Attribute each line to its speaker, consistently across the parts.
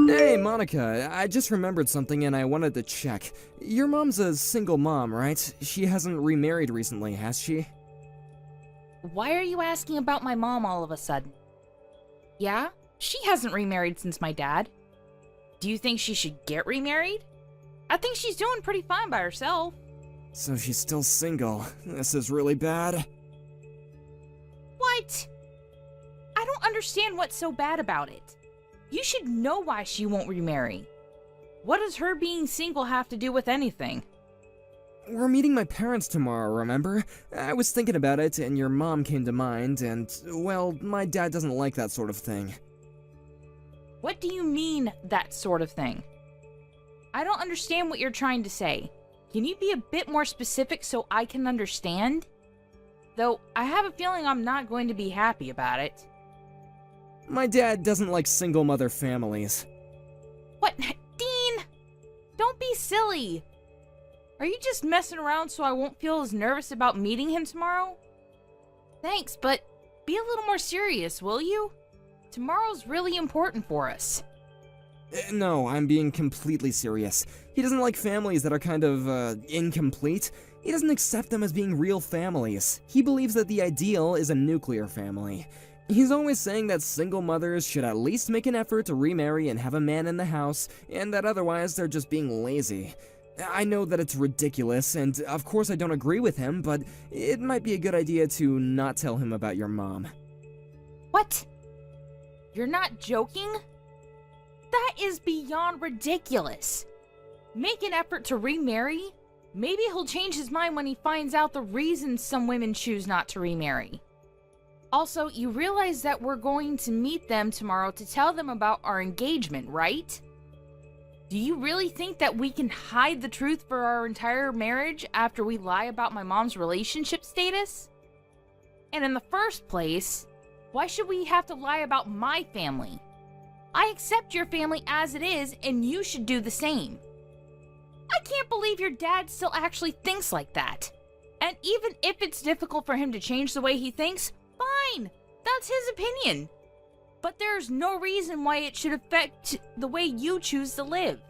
Speaker 1: Hey, Monica, I just remembered something and I wanted to check. Your mom's a single mom, right? She hasn't remarried recently, has she?
Speaker 2: Why are you asking about my mom all of a sudden? Yeah, she hasn't remarried since my dad. Do you think she should get remarried? I think she's doing pretty fine by herself.
Speaker 1: So she's still single. This is really bad.
Speaker 2: What? I don't understand what's so bad about it. You should know why she won't remarry. What does her being single have to do with anything?
Speaker 1: We're meeting my parents tomorrow, remember? I was thinking about it, and your mom came to mind, and, well, my dad doesn't like that sort of thing.
Speaker 2: What do you mean, that sort of thing? I don't understand what you're trying to say. Can you be a bit more specific so I can understand? Though, I have a feeling I'm not going to be happy about it.
Speaker 1: My dad doesn't like single mother families.
Speaker 2: What? Dean! Don't be silly! Are you just messing around so I won't feel as nervous about meeting him tomorrow? Thanks, but be a little more serious, will you? Tomorrow's really important for us.
Speaker 1: No, I'm being completely serious. He doesn't like families that are kind of, incomplete. He doesn't accept them as being real families. He believes that the ideal is a nuclear family. He's always saying that single mothers should at least make an effort to remarry and have a man in the house, and that otherwise they're just being lazy. I know that it's ridiculous, and of course I don't agree with him, but it might be a good idea to not tell him about your mom.
Speaker 2: What? You're not joking? That is beyond ridiculous. Make an effort to remarry? Maybe he'll change his mind when he finds out the reasons some women choose not to remarry. Also, you realize that we're going to meet them tomorrow to tell them about our engagement, right? Do you really think that we can hide the truth for our entire marriage after we lie about my mom's relationship status? And in the first place, why should we have to lie about my family? I accept your family as it is, and you should do the same. I can't believe your dad still actually thinks like that. And even if it's difficult for him to change the way he thinks, fine, that's his opinion. But there's no reason why it should affect the way you choose to live.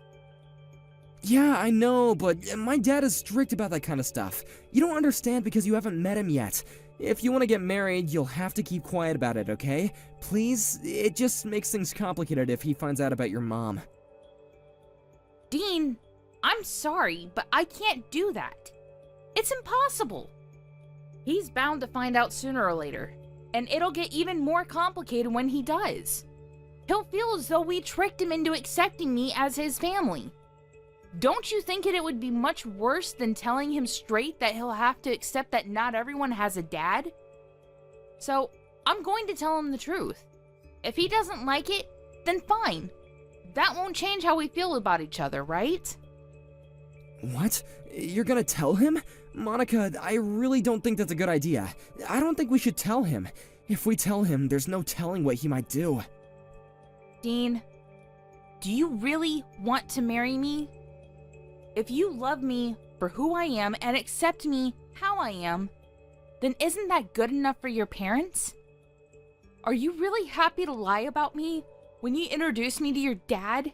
Speaker 1: Yeah, I know, but my dad is strict about that kind of stuff. You don't understand because you haven't met him yet. If you want to get married, you'll have to keep quiet about it, okay? Please? It just makes things complicated if he finds out about your mom.
Speaker 2: Dean, I'm sorry, but I can't do that. It's impossible. He's bound to find out sooner or later, and it'll get even more complicated when he does. He'll feel as though we tricked him into accepting me as his family. Don't you think it would be much worse than telling him straight that he'll have to accept that not everyone has a dad? So, I'm going to tell him the truth. If he doesn't like it, then fine. That won't change how we feel about each other, right?
Speaker 1: What? You're gonna tell him? Monica, I really don't think that's a good idea. I don't think we should tell him. If we tell him, there's no telling what he might do.
Speaker 2: Dean, do you really want to marry me? If you love me for who I am and accept me how I am, then isn't that good enough for your parents? Are you really happy to lie about me when you introduce me to your dad?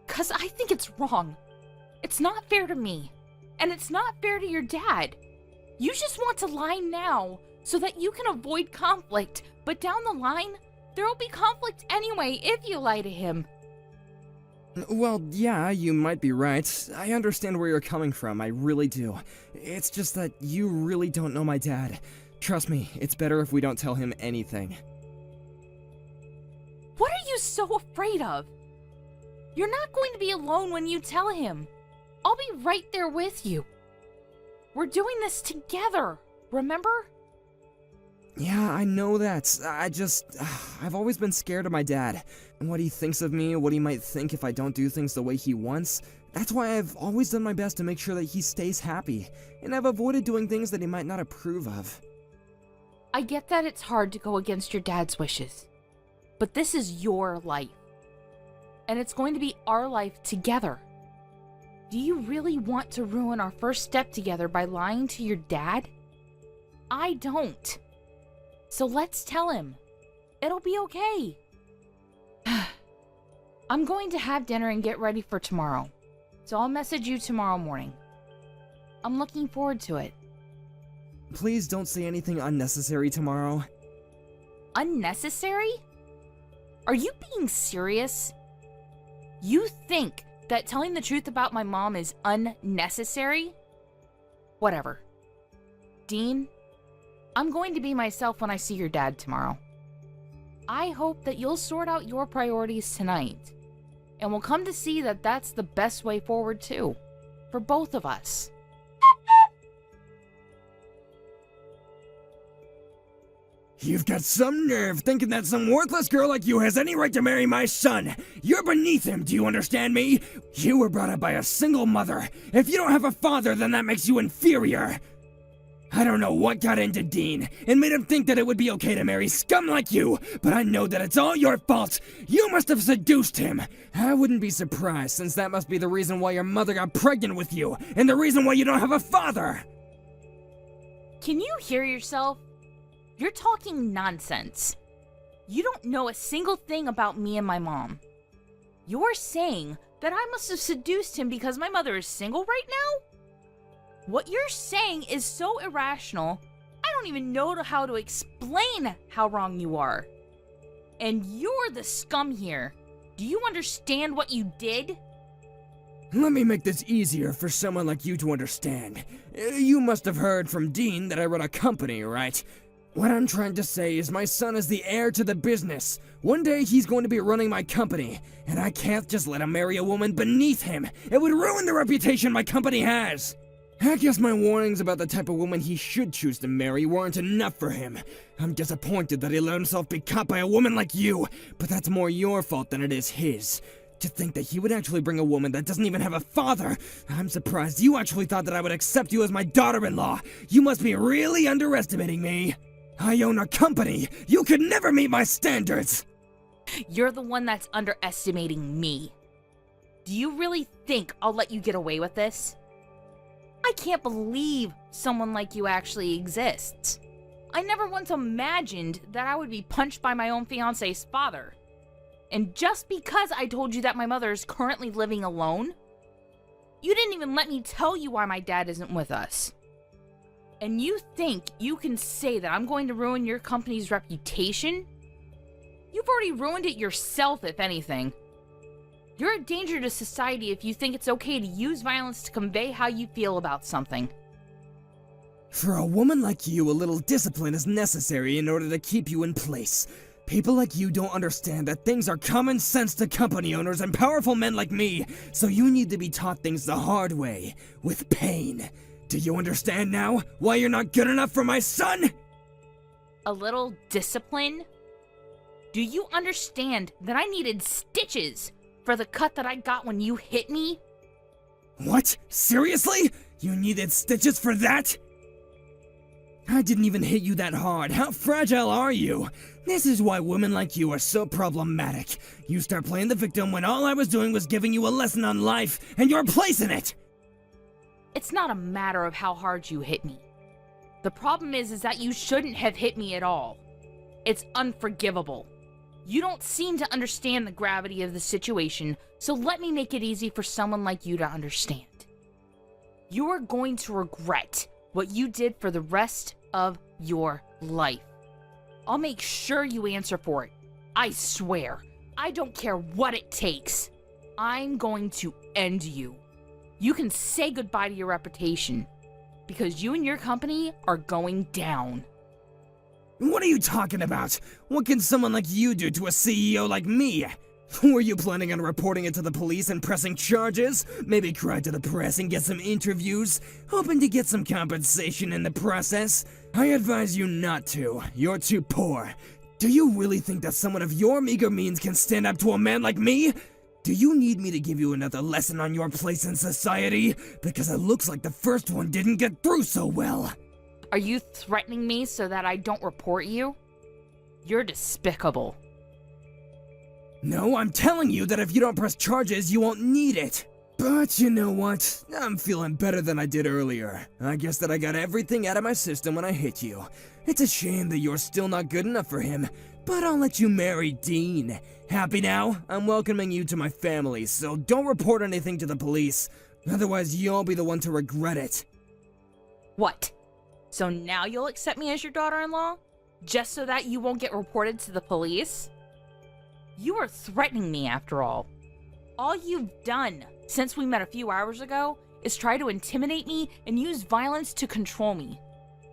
Speaker 2: 'Cause I think it's wrong. It's not fair to me, and it's not fair to your dad. You just want to lie now so that you can avoid conflict, but down the line, there'll be conflict anyway if you lie to him.
Speaker 1: Well, yeah, you might be right. I understand where you're coming from, I really do. It's just that you really don't know my dad. Trust me, it's better if we don't tell him anything.
Speaker 2: What are you so afraid of? You're not going to be alone when you tell him. I'll be right there with you. We're doing this together, remember?
Speaker 1: Yeah, I know that. I've always been scared of my dad. And what he thinks of me, what he might think if I don't do things the way he wants. That's why I've always done my best to make sure that he stays happy. And I've avoided doing things that he might not approve of.
Speaker 2: I get that it's hard to go against your dad's wishes. But this is your life. And it's going to be our life together. Do you really want to ruin our first step together by lying to your dad? I don't. So let's tell him. It'll be okay. I'm going to have dinner and get ready for tomorrow, so I'll message you tomorrow morning. I'm looking forward to it.
Speaker 1: Please don't say anything unnecessary tomorrow.
Speaker 2: Unnecessary? Are you being serious? You think that telling the truth about my mom is unnecessary? Whatever. Dean, I'm going to be myself when I see your dad tomorrow. I hope that you'll sort out your priorities tonight, and we'll come to see that that's the best way forward too, for both of us.
Speaker 1: You've got some nerve thinking that some worthless girl like you has any right to marry my son. You're beneath him, do you understand me? You were brought up by a single mother. If you don't have a father, then that makes you inferior. I don't know what got into Dean and made him think that it would be okay to marry scum like you, but I know that it's all your fault. You must have seduced him. I wouldn't be surprised, since that must be the reason why your mother got pregnant with you, and the reason why you don't have a father.
Speaker 2: Can you hear yourself? You're talking nonsense. You don't know a single thing about me and my mom. You're saying that I must have seduced him because my mother is single right now? What you're saying is so irrational, I don't even know how to explain how wrong you are. And you're the scum here. Do you understand what you did?
Speaker 1: Let me make this easier for someone like you to understand. You must have heard from Dean that I run a company, right? What I'm trying to say is my son is the heir to the business. One day he's going to be running my company, and I can't just let him marry a woman beneath him. It would ruin the reputation my company has. I guess my warnings about the type of woman he should choose to marry weren't enough for him. I'm disappointed that he let himself be caught by a woman like you, but that's more your fault than it is his. To think that he would actually bring a woman that doesn't even have a father. I'm surprised you actually thought that I would accept you as my daughter-in-law. You must be really underestimating me. I own a company. You could never meet my standards.
Speaker 2: You're the one that's underestimating me. Do you really think I'll let you get away with this? I can't believe someone like you actually exists. I never once imagined that I would be punched by my own fiancé's father. And just because I told you that my mother is currently living alone, you didn't even let me tell you why my dad isn't with us. And you think you can say that I'm going to ruin your company's reputation? You've already ruined it yourself, if anything. You're a danger to society if you think it's okay to use violence to convey how you feel about something.
Speaker 1: For a woman like you, a little discipline is necessary in order to keep you in place. People like you don't understand that things are common sense to company owners and powerful men like me, so you need to be taught things the hard way, with pain. Do you understand now why you're not good enough for my son?
Speaker 2: A little discipline? Do you understand that I needed stitches for the cut that I got when you hit me?
Speaker 1: What? Seriously? You needed stitches for that? I didn't even hit you that hard. How fragile are you? This is why women like you are so problematic. You start playing the victim when all I was doing was giving you a lesson on life, and your place in it!
Speaker 2: It's not a matter of how hard you hit me. The problem is that you shouldn't have hit me at all. It's unforgivable. You don't seem to understand the gravity of the situation, so let me make it easy for someone like you to understand. You are going to regret what you did for the rest of your life. I'll make sure you answer for it. I swear. I don't care what it takes. I'm going to end you. You can say goodbye to your reputation, because you and your company are going down.
Speaker 1: What are you talking about? What can someone like you do to a CEO like me? Were you planning on reporting it to the police and pressing charges? Maybe cry to the press and get some interviews? Hoping to get some compensation in the process? I advise you not to. You're too poor. Do you really think that someone of your meager means can stand up to a man like me? Do you need me to give you another lesson on your place in society? Because it looks like the first one didn't get through so well.
Speaker 2: Are you threatening me so that I don't report you? You're despicable.
Speaker 1: No, I'm telling you that if you don't press charges, you won't need it. But you know what? I'm feeling better than I did earlier. I guess that I got everything out of my system when I hit you. It's a shame that you're still not good enough for him, but I'll let you marry Dean. Happy now? I'm welcoming you to my family, so don't report anything to the police. Otherwise, you'll be the one to regret it.
Speaker 2: What? So now you'll accept me as your daughter-in-law? Just so that you won't get reported to the police? You are threatening me, after all. All you've done since we met a few hours ago is try to intimidate me and use violence to control me.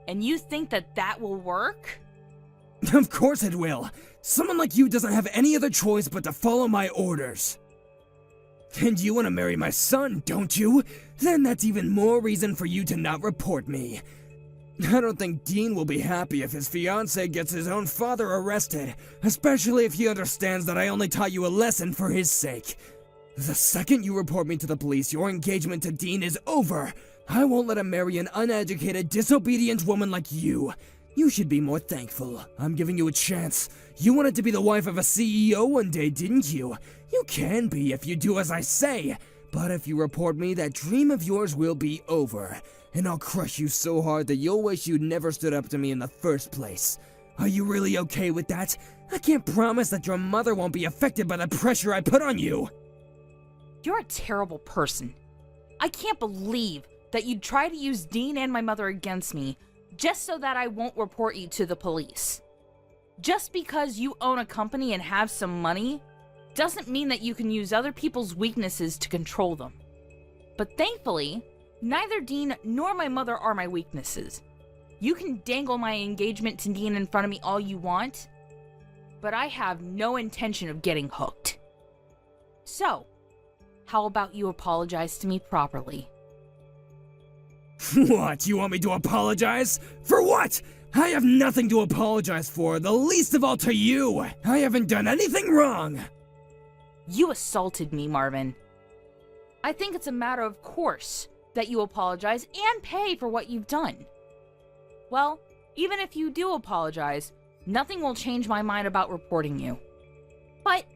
Speaker 2: And you think that that will work?
Speaker 1: Of course it will. Someone like you doesn't have any other choice but to follow my orders. And you want to marry my son, don't you? Then that's even more reason for you to not report me. I don't think Dean will be happy if his fiancée gets his own father arrested, especially if he understands that I only taught you a lesson for his sake. The second you report me to the police, your engagement to Dean is over. I won't let him marry an uneducated, disobedient woman like you. You should be more thankful. I'm giving you a chance. You wanted to be the wife of a CEO one day, didn't you? You can be if you do as I say. But if you report me, that dream of yours will be over. And I'll crush you so hard that you'll wish you'd never stood up to me in the first place. Are you really okay with that? I can't promise that your mother won't be affected by the pressure I put on you.
Speaker 2: You're a terrible person. I can't believe that you'd try to use Dean and my mother against me just so that I won't report you to the police. Just because you own a company and have some money doesn't mean that you can use other people's weaknesses to control them. But thankfully, neither Dean nor my mother are my weaknesses. You can dangle my engagement to Dean in front of me all you want, but I have no intention of getting hooked. So, how about you apologize to me properly?
Speaker 1: What, you want me to apologize? For what? I have nothing to apologize for, the least of all to you. I haven't done anything wrong.
Speaker 2: You assaulted me, Marvin. I think it's a matter of course that you apologize and pay for what you've done. Well, even if you do apologize, nothing will change my mind about reporting you. But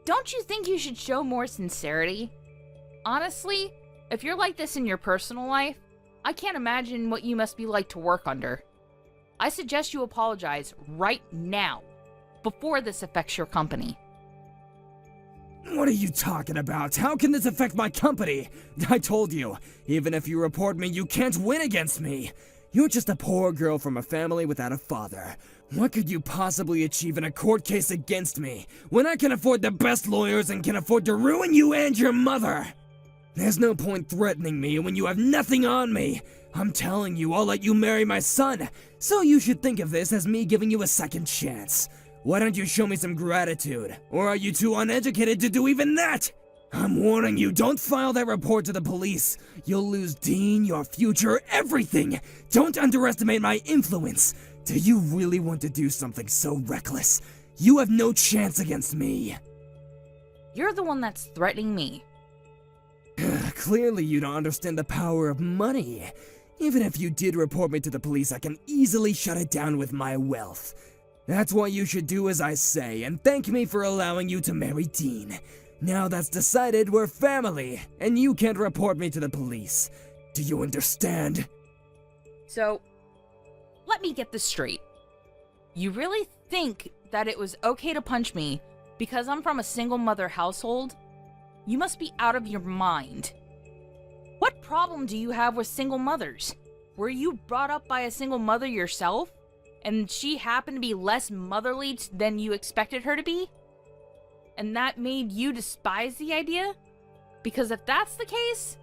Speaker 2: don't you think you should show more sincerity? Honestly, if you're like this in your personal life, I can't imagine what you must be like to work under. I suggest you apologize right now, before this affects your company.
Speaker 1: What are you talking about? How can this affect my company? I told you, even if you report me, you can't win against me. You're just a poor girl from a family without a father. What could you possibly achieve in a court case against me, when I can afford the best lawyers and can afford to ruin you and your mother? There's no point threatening me when you have nothing on me. I'm telling you, I'll let you marry my son, so you should think of this as me giving you a second chance. Why don't you show me some gratitude? Or are you too uneducated to do even that? I'm warning you, don't file that report to the police. You'll lose Dean, your future, everything. Don't underestimate my influence. Do you really want to do something so reckless? You have no chance against me.
Speaker 2: You're the one that's threatening me.
Speaker 1: Clearly you don't understand the power of money. Even if you did report me to the police, I can easily shut it down with my wealth. That's why you should do as I say, and thank me for allowing you to marry Dean. Now that's decided, we're family, and you can't report me to the police. Do you understand?
Speaker 2: So, let me get this straight. You really think that it was okay to punch me because I'm from a single mother household? You must be out of your mind. What problem do you have with single mothers? Were you brought up by a single mother yourself? And she happened to be less motherly than you expected her to be? And that made you despise the idea? Because if that's the case,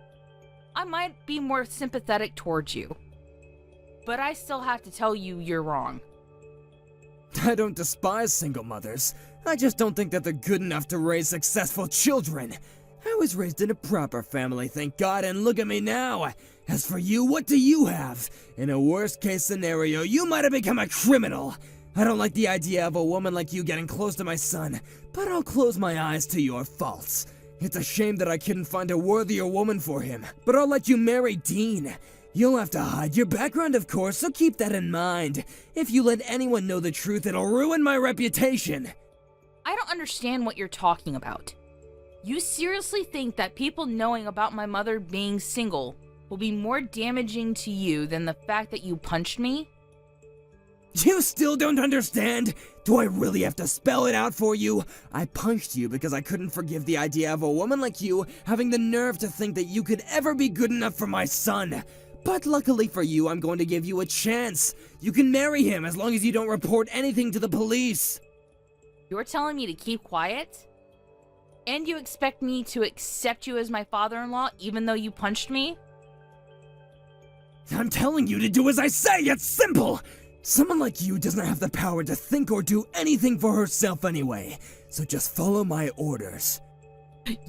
Speaker 2: I might be more sympathetic towards you. But I still have to tell you you're wrong.
Speaker 1: I don't despise single mothers. I just don't think that they're good enough to raise successful children. I was raised in a proper family, thank God, and look at me now. As for you, what do you have? In a worst-case scenario, you might have become a criminal. I don't like the idea of a woman like you getting close to my son, but I'll close my eyes to your faults. It's a shame that I couldn't find a worthier woman for him, but I'll let you marry Dean. You'll have to hide your background, of course, so keep that in mind. If you let anyone know the truth, it'll ruin my reputation.
Speaker 2: I don't understand what you're talking about. You seriously think that people knowing about my mother being single will be more damaging to you than the fact that you punched me?
Speaker 1: You still don't understand? Do I really have to spell it out for you? I punched you because I couldn't forgive the idea of a woman like you having the nerve to think that you could ever be good enough for my son. But luckily for you, I'm going to give you a chance. You can marry him as long as you don't report anything to the police.
Speaker 2: You're telling me to keep quiet? And you expect me to accept you as my father-in-law even though you punched me?
Speaker 1: I'm telling you to do as I say, it's simple! Someone like you doesn't have the power to think or do anything for herself anyway, so just follow my orders.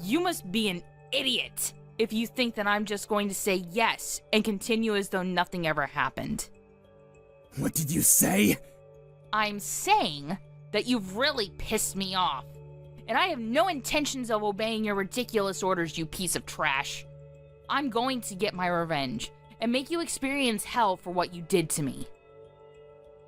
Speaker 2: You must be an idiot if you think that I'm just going to say yes and continue as though nothing ever happened.
Speaker 1: What did you say?
Speaker 2: I'm saying that you've really pissed me off, and I have no intentions of obeying your ridiculous orders, you piece of trash. I'm going to get my revenge and make you experience hell for what you did to me.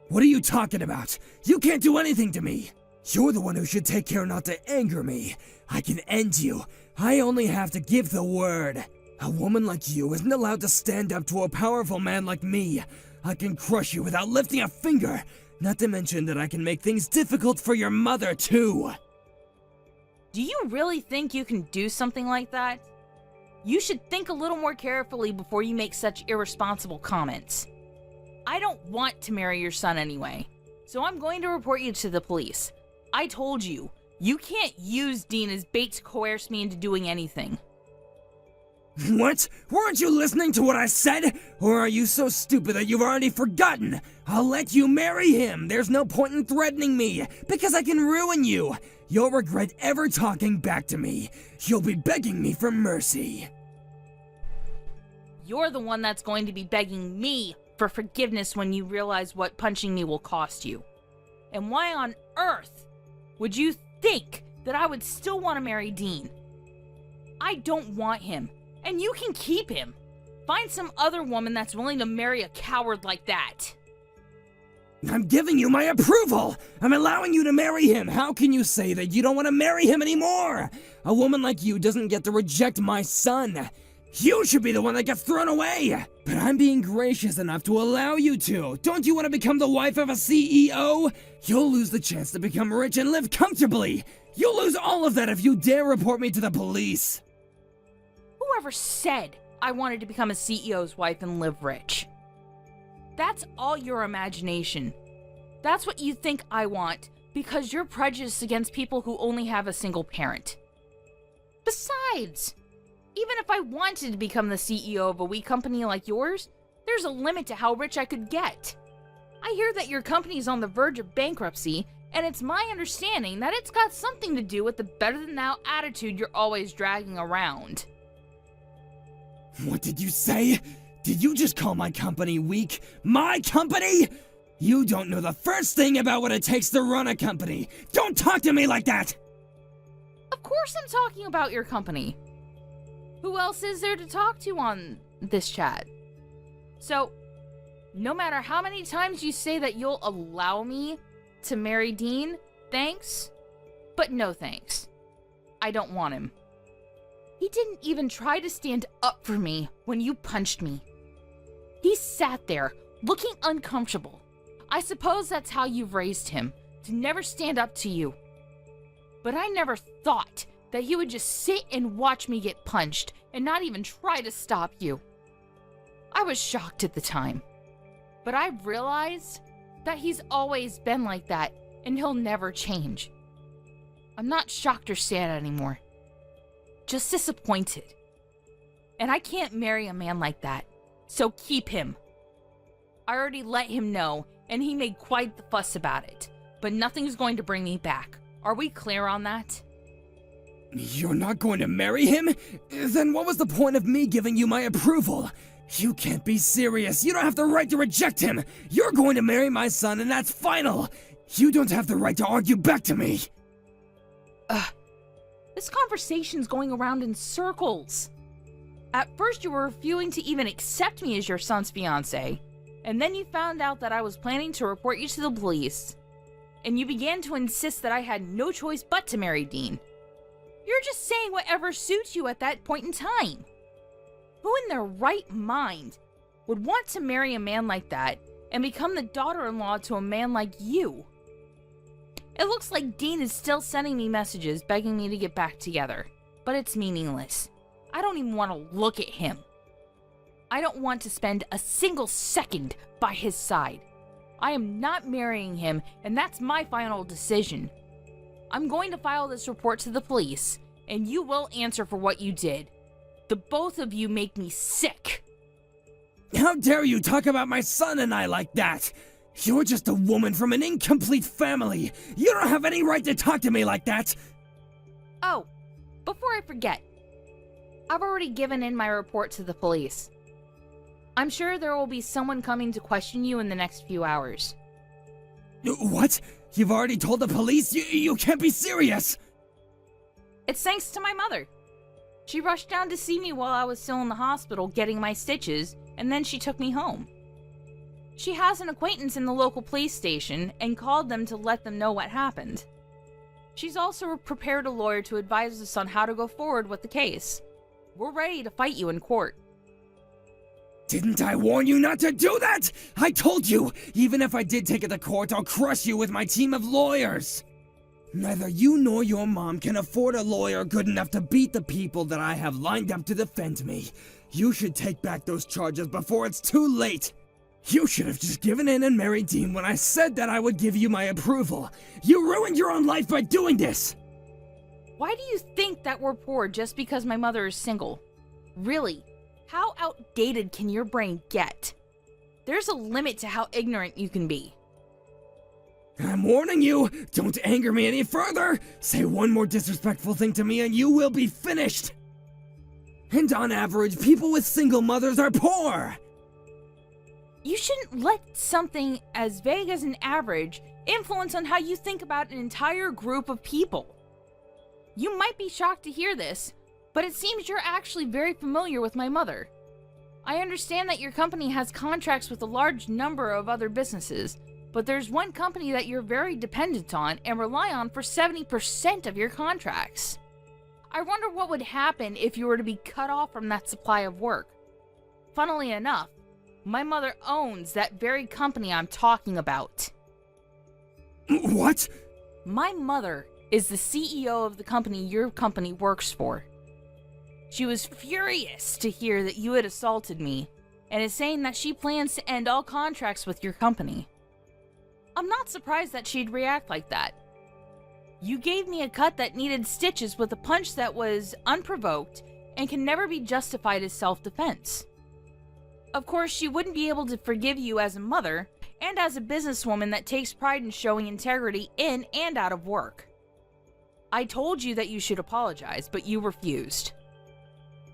Speaker 1: What are you talking about? You can't do anything to me. You're the one who should take care not to anger me. I can end you. I only have to give the word. A woman like you isn't allowed to stand up to a powerful man like me. I can crush you without lifting a finger. Not to mention that I can make things difficult for your mother, too.
Speaker 2: Do you really think you can do something like that? You should think a little more carefully before you make such irresponsible comments. I don't want to marry your son anyway, so I'm going to report you to the police. I told you, you can't use Dean as bait to coerce me into doing anything.
Speaker 1: What? Weren't you listening to what I said? Or are you so stupid that you've already forgotten? I'll let you marry him. There's no point in threatening me, because I can ruin you. You'll regret ever talking back to me. You'll be begging me for mercy.
Speaker 2: You're the one that's going to be begging me for forgiveness when you realize what punching me will cost you. And why on earth would you think that I would still want to marry Dean? I don't want him, and you can keep him. Find some other woman that's willing to marry a coward like that.
Speaker 1: I'm giving you my approval! I'm allowing you to marry him! How can you say that you don't want to marry him anymore? A woman like you doesn't get to reject my son. You should be the one that gets thrown away! But I'm being gracious enough to allow you to. Don't you want to become the wife of a CEO? You'll lose the chance to become rich and live comfortably! You'll lose all of that if you dare report me to the police!
Speaker 2: Whoever said I wanted to become a CEO's wife and live rich? That's all your imagination. That's what you think I want because you're prejudiced against people who only have a single parent. Besides, even if I wanted to become the CEO of a wee company like yours, there's a limit to how rich I could get. I hear that your company's on the verge of bankruptcy, and it's my understanding that it's got something to do with the better-than-thou attitude you're always dragging around.
Speaker 1: What did you say? Did you just call my company weak? My company? You don't know the first thing about what it takes to run a company. Don't talk to me like that!
Speaker 2: Of course I'm talking about your company. Who else is there to talk to on this chat? So, no matter how many times you say that you'll allow me to marry Dean, thanks, but no thanks. I don't want him. He didn't even try to stand up for me when you punched me. He sat there, looking uncomfortable. I suppose that's how you've raised him, to never stand up to you. But I never thought that he would just sit and watch me get punched and not even try to stop you. I was shocked at the time, but I realized that he's always been like that and he'll never change. I'm not shocked or sad anymore, just disappointed. And I can't marry a man like that, so keep him. I already let him know, and he made quite the fuss about it, but nothing's going to bring me back. Are we clear on that?
Speaker 1: You're not going to marry him? Then what was the point of me giving you my approval? You can't be serious. You don't have the right to reject him. You're going to marry my son, and that's final. You don't have the right to argue back to me.
Speaker 2: This conversation's going around in circles. At first you were refusing to even accept me as your son's fiancé, and then you found out that I was planning to report you to the police, and you began to insist that I had no choice but to marry Dean. You're just saying whatever suits you at that point in time. Who in their right mind would want to marry a man like that and become the daughter-in-law to a man like you? It looks like Dean is still sending me messages begging me to get back together, but it's meaningless. I don't even want to look at him. I don't want to spend a single second by his side. I am not marrying him, and that's my final decision. I'm going to file this report to the police, and you will answer for what you did. The both of you make me sick.
Speaker 1: How dare you talk about my son and I like that? You're just a woman from an incomplete family. You don't have any right to talk to me like that.
Speaker 2: Oh, before I forget, I've already given in my report to the police. I'm sure there will be someone coming to question you in the next few hours.
Speaker 1: What? You've already told the police? You can't be serious!
Speaker 2: It's thanks to my mother. She rushed down to see me while I was still in the hospital getting my stitches, and then she took me home. She has an acquaintance in the local police station and called them to let them know what happened. She's also prepared a lawyer to advise us on how to go forward with the case. We're ready to fight you in court.
Speaker 1: Didn't I warn you not to do that? I told you! Even if I did take it to court, I'll crush you with my team of lawyers! Neither you nor your mom can afford a lawyer good enough to beat the people that I have lined up to defend me. You should take back those charges before it's too late! You should have just given in and married Dean when I said that I would give you my approval. You ruined your own life by doing this!
Speaker 2: Why do you think that we're poor just because my mother is single? Really? How outdated can your brain get? There's a limit to how ignorant you can be.
Speaker 1: I'm warning you, don't anger me any further! Say one more disrespectful thing to me and you will be finished! And on average, people with single mothers are poor!
Speaker 2: You shouldn't let something as vague as an average influence on how you think about an entire group of people. You might be shocked to hear this, but it seems you're actually very familiar with my mother. I understand that your company has contracts with a large number of other businesses, but there's one company that you're very dependent on and rely on for 70% of your contracts. I wonder what would happen if you were to be cut off from that supply of work. Funnily enough, my mother owns that very company I'm talking about.
Speaker 1: What?
Speaker 2: My mother is the CEO of the company your company works for. She was furious to hear that you had assaulted me, and is saying that she plans to end all contracts with your company. I'm not surprised that she'd react like that. You gave me a cut that needed stitches with a punch that was unprovoked and can never be justified as self-defense. Of course, she wouldn't be able to forgive you as a mother, and as a businesswoman that takes pride in showing integrity in and out of work. I told you that you should apologize, but you refused.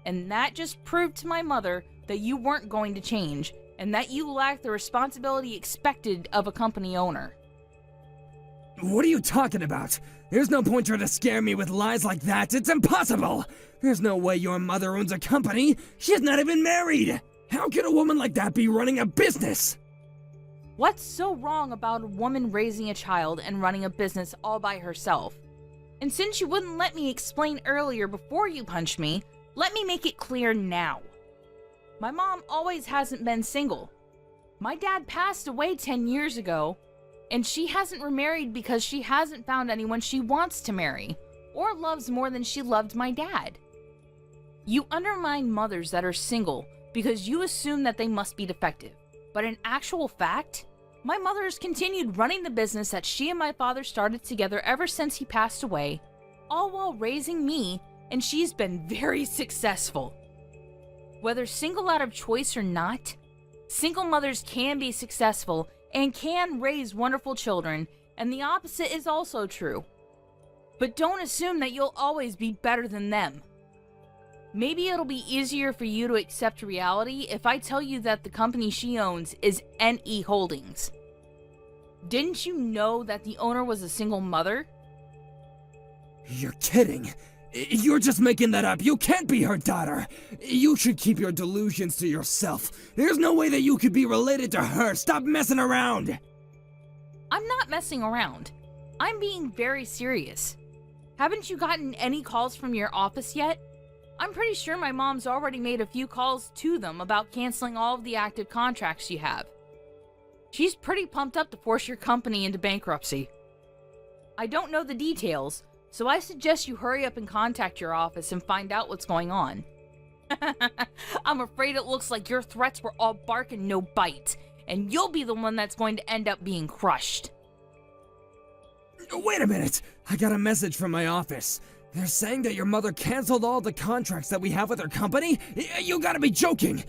Speaker 2: And that just proved to my mother that you weren't going to change, and that you lack the responsibility expected of a company owner.
Speaker 1: What are you talking about? There's no point trying to scare me with lies like that. It's impossible! There's no way your mother owns a company. She's not even married! How can a woman like that be running a business?
Speaker 2: What's so wrong about a woman raising a child and running a business all by herself? And since you wouldn't let me explain earlier before you punched me, let me make it clear now. My mom always hasn't been single. My dad passed away 10 years ago, and she hasn't remarried because she hasn't found anyone she wants to marry, or loves more than she loved my dad. You undermine mothers that are single because you assume that they must be defective. But in actual fact, my mother has continued running the business that she and my father started together ever since he passed away, all while raising me, and she's been very successful. Whether single out of choice or not, single mothers can be successful and can raise wonderful children, and the opposite is also true. But don't assume that you'll always be better than them. Maybe it'll be easier for you to accept reality if I tell you that the company she owns is NE Holdings. Didn't you know that the owner was a single mother?
Speaker 1: You're kidding. You're just making that up. You can't be her daughter. You should keep your delusions to yourself. There's no way that you could be related to her. Stop messing around.
Speaker 2: I'm not messing around. I'm being very serious. Haven't you gotten any calls from your office yet? I'm pretty sure my mom's already made a few calls to them about canceling all of the active contracts you have. She's pretty pumped up to force your company into bankruptcy. I don't know the details, so I suggest you hurry up and contact your office and find out what's going on. I'm afraid it looks like your threats were all bark and no bite, and you'll be the one that's going to end up being crushed.
Speaker 1: Wait a minute! I got a message from my office. They're saying that your mother canceled all the contracts that we have with her company? You gotta be joking!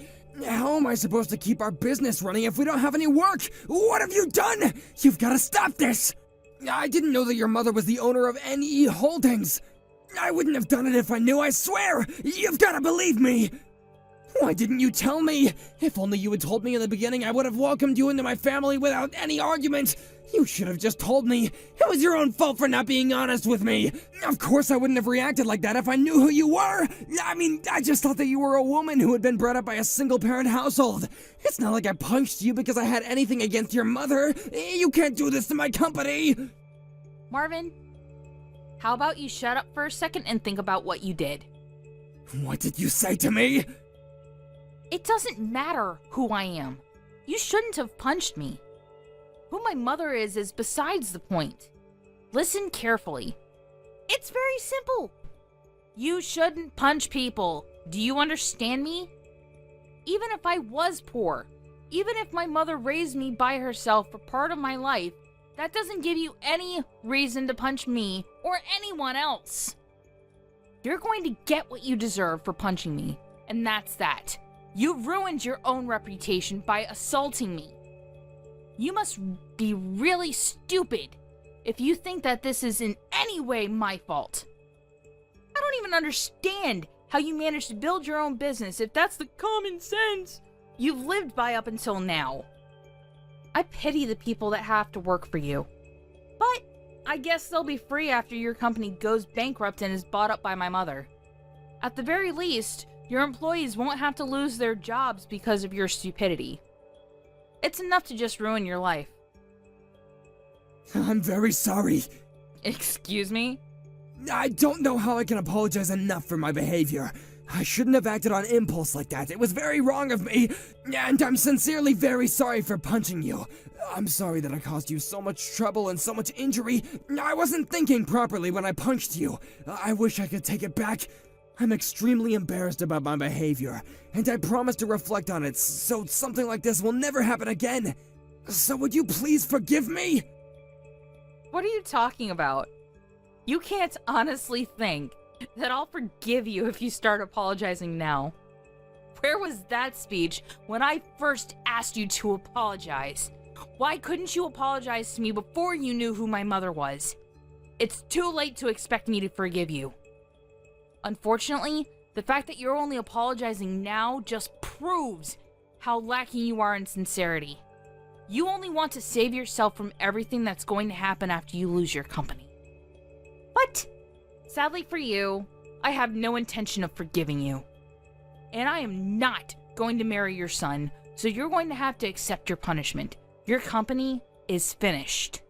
Speaker 1: How am I supposed to keep our business running if we don't have any work? What have you done? You've gotta stop this! I didn't know that your mother was the owner of NE Holdings. I wouldn't have done it if I knew, I swear! You've gotta believe me! Why didn't you tell me? If only you had told me in the beginning, I would have welcomed you into my family without any argument. You should have just told me. It was your own fault for not being honest with me. Of course I wouldn't have reacted like that if I knew who you were. I mean, I just thought that you were a woman who had been brought up by a single-parent household. It's not like I punched you because I had anything against your mother. You can't do this to my company.
Speaker 2: Marvin, how about you shut up for a second and think about what you did?
Speaker 1: What did you say to me?
Speaker 2: It doesn't matter who I am. You shouldn't have punched me. Who my mother is besides the point. Listen carefully. It's very simple. You shouldn't punch people. Do you understand me? Even if I was poor, even if my mother raised me by herself for part of my life, that doesn't give you any reason to punch me or anyone else. You're going to get what you deserve for punching me, and that's that. You ruined your own reputation by assaulting me. You must be really stupid if you think that this is in any way my fault. I don't even understand how you managed to build your own business if that's the common sense you've lived by up until now. I pity the people that have to work for you. But I guess they'll be free after your company goes bankrupt and is bought up by my mother. At the very least, your employees won't have to lose their jobs because of your stupidity. It's enough to just ruin your life.
Speaker 1: I'm very sorry.
Speaker 2: Excuse me?
Speaker 1: I don't know how I can apologize enough for my behavior. I shouldn't have acted on impulse like that. It was very wrong of me, and I'm sincerely very sorry for punching you. I'm sorry that I caused you so much trouble and so much injury. I wasn't thinking properly when I punched you. I wish I could take it back. I'm extremely embarrassed about my behavior, and I promise to reflect on it so something like this will never happen again. So would you please forgive me?
Speaker 2: What are you talking about? You can't honestly think that I'll forgive you if you start apologizing now. Where was that speech when I first asked you to apologize? Why couldn't you apologize to me before you knew who my mother was? It's too late to expect me to forgive you. Unfortunately, the fact that you're only apologizing now just proves how lacking you are in sincerity. You only want to save yourself from everything that's going to happen after you lose your company. But, sadly for you, I have no intention of forgiving you. And I am not going to marry your son, so you're going to have to accept your punishment. Your company is finished.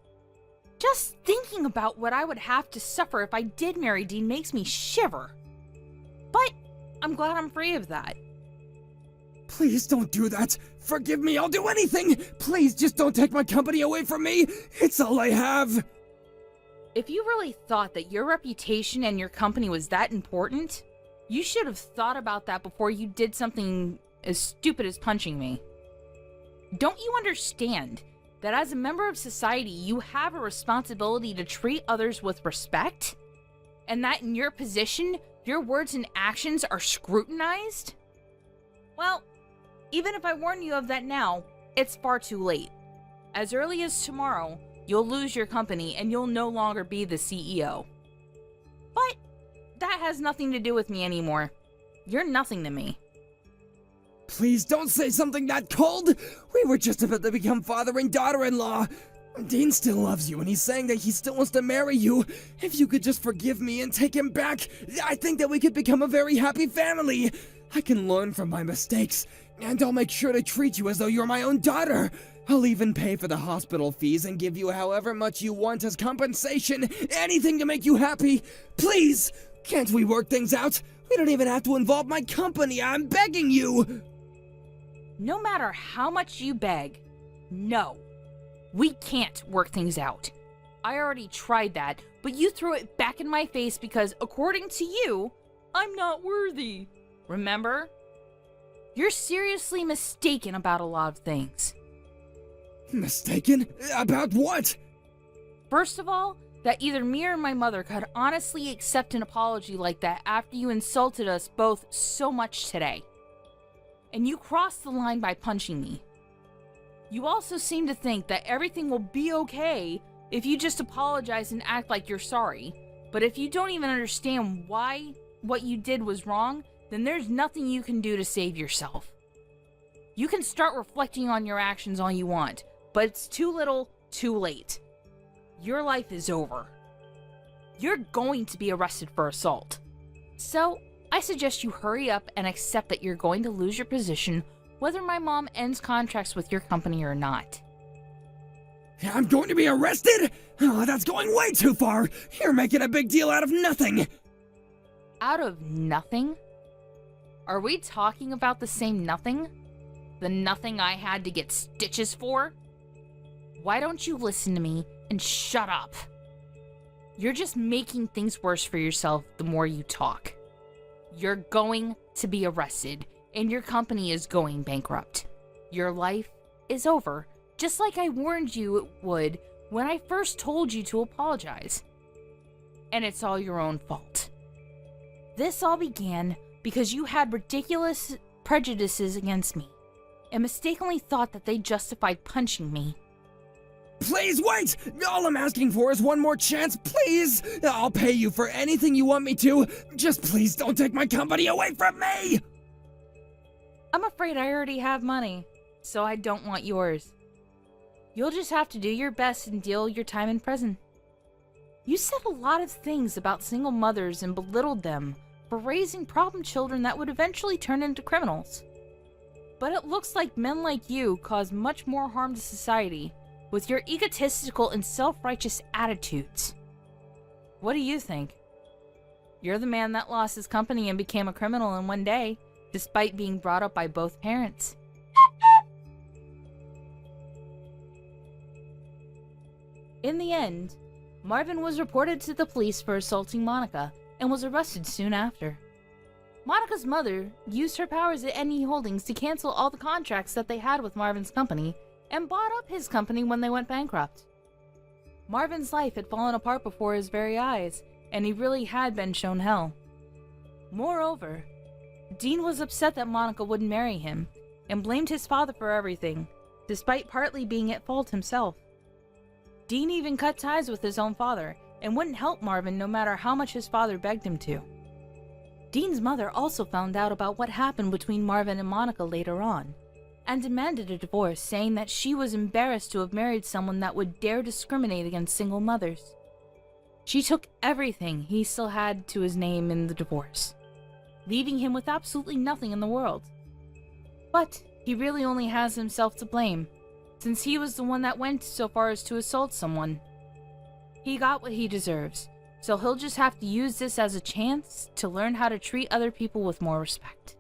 Speaker 2: Just thinking about what I would have to suffer if I did marry Dean makes me shiver. But I'm glad I'm free of that.
Speaker 1: Please don't do that. Forgive me, I'll do anything. Please just don't take my company away from me. It's all I have.
Speaker 2: If you really thought that your reputation and your company was that important, you should have thought about that before you did something as stupid as punching me. Don't you understand that as a member of society, you have a responsibility to treat others with respect? And that in your position, your words and actions are scrutinized? Well, even if I warn you of that now, it's far too late. As early as tomorrow, you'll lose your company and you'll no longer be the CEO. But that has nothing to do with me anymore. You're nothing to me.
Speaker 1: Please don't say something that cold. We were just about to become father and daughter-in-law. Dean still loves you, and he's saying that he still wants to marry you. If you could just forgive me and take him back, I think that we could become a very happy family. I can learn from my mistakes, and I'll make sure to treat you as though you're my own daughter. I'll even pay for the hospital fees and give you however much you want as compensation, anything to make you happy. Please, can't we work things out? We don't even have to involve my company, I'm begging you!
Speaker 2: No matter how much you beg, no. We can't work things out. I already tried that, but you threw it back in my face because, according to you, I'm not worthy. Remember? You're seriously mistaken about a lot of things.
Speaker 1: Mistaken? About what?
Speaker 2: First of all, that either me or my mother could honestly accept an apology like that after you insulted us both so much today. And you crossed the line by punching me. You also seem to think that everything will be okay if you just apologize and act like you're sorry. But if you don't even understand why what you did was wrong, then there's nothing you can do to save yourself. You can start reflecting on your actions all you want, but it's too little, too late. Your life is over. You're going to be arrested for assault. So, I suggest you hurry up and accept that you're going to lose your position whether my mom ends contracts with your company or not.
Speaker 1: I'm going to be arrested? Oh, that's going way too far. You're making a big deal out of nothing.
Speaker 2: Out of nothing? Are we talking about the same nothing? The nothing I had to get stitches for? Why don't you listen to me and shut up? You're just making things worse for yourself the more you talk. You're going to be arrested, and your company is going bankrupt. Your life is over, just like I warned you it would when I first told you to apologize. And it's all your own fault. This all began because you had ridiculous prejudices against me, and mistakenly thought that they justified punching me.
Speaker 1: Please wait! All I'm asking for is one more chance, please! I'll pay you for anything you want me to. Just please don't take my company away from me!
Speaker 2: I'm afraid I already have money, so I don't want yours. You'll just have to do your best and deal your time in prison. You said a lot of things about single mothers and belittled them for raising problem children that would eventually turn into criminals. But it looks like men like you cause much more harm to society with your egotistical and self-righteous attitudes. What do you think? You're the man that lost his company and became a criminal in one day, despite being brought up by both parents. In the end, Marvin was reported to the police for assaulting Monica and was arrested soon after. Monica's mother used her powers at NE Holdings to cancel all the contracts that they had with Marvin's company and bought up his company when they went bankrupt. Marvin's life had fallen apart before his very eyes, and he really had been shown hell. Moreover, Dean was upset that Monica wouldn't marry him, and blamed his father for everything, despite partly being at fault himself. Dean even cut ties with his own father, and wouldn't help Marvin no matter how much his father begged him to. Dean's mother also found out about what happened between Marvin and Monica later on, and demanded a divorce, saying that she was embarrassed to have married someone that would dare discriminate against single mothers. She took everything he still had to his name in the divorce, leaving him with absolutely nothing in the world. But he really only has himself to blame, since he was the one that went so far as to assault someone. He got what he deserves, so he'll just have to use this as a chance to learn how to treat other people with more respect.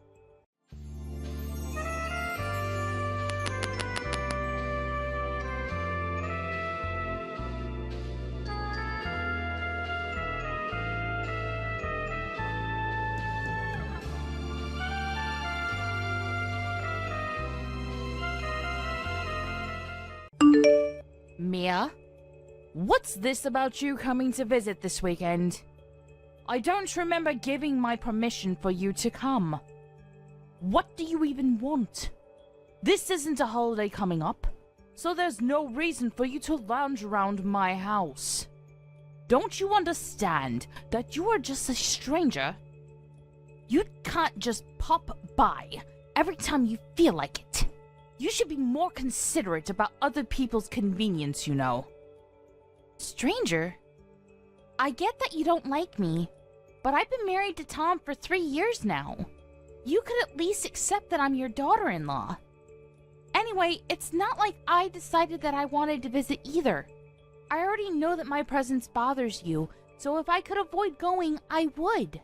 Speaker 2: Mia? What's this about you coming to visit this weekend? I don't remember giving my permission for you to come. What do you even want? This isn't a holiday coming up, so there's no reason for you to lounge around my house. Don't you understand that you are just a stranger? You can't just pop by every time you feel like it. You should be more considerate about other people's convenience, you know. Stranger? I get that you don't like me, but I've been married to Tom for 3 years now. You could at least accept that I'm your daughter-in-law. Anyway, it's not like I decided that I wanted to visit either. I already know that my presence bothers you, so if I could avoid going, I would.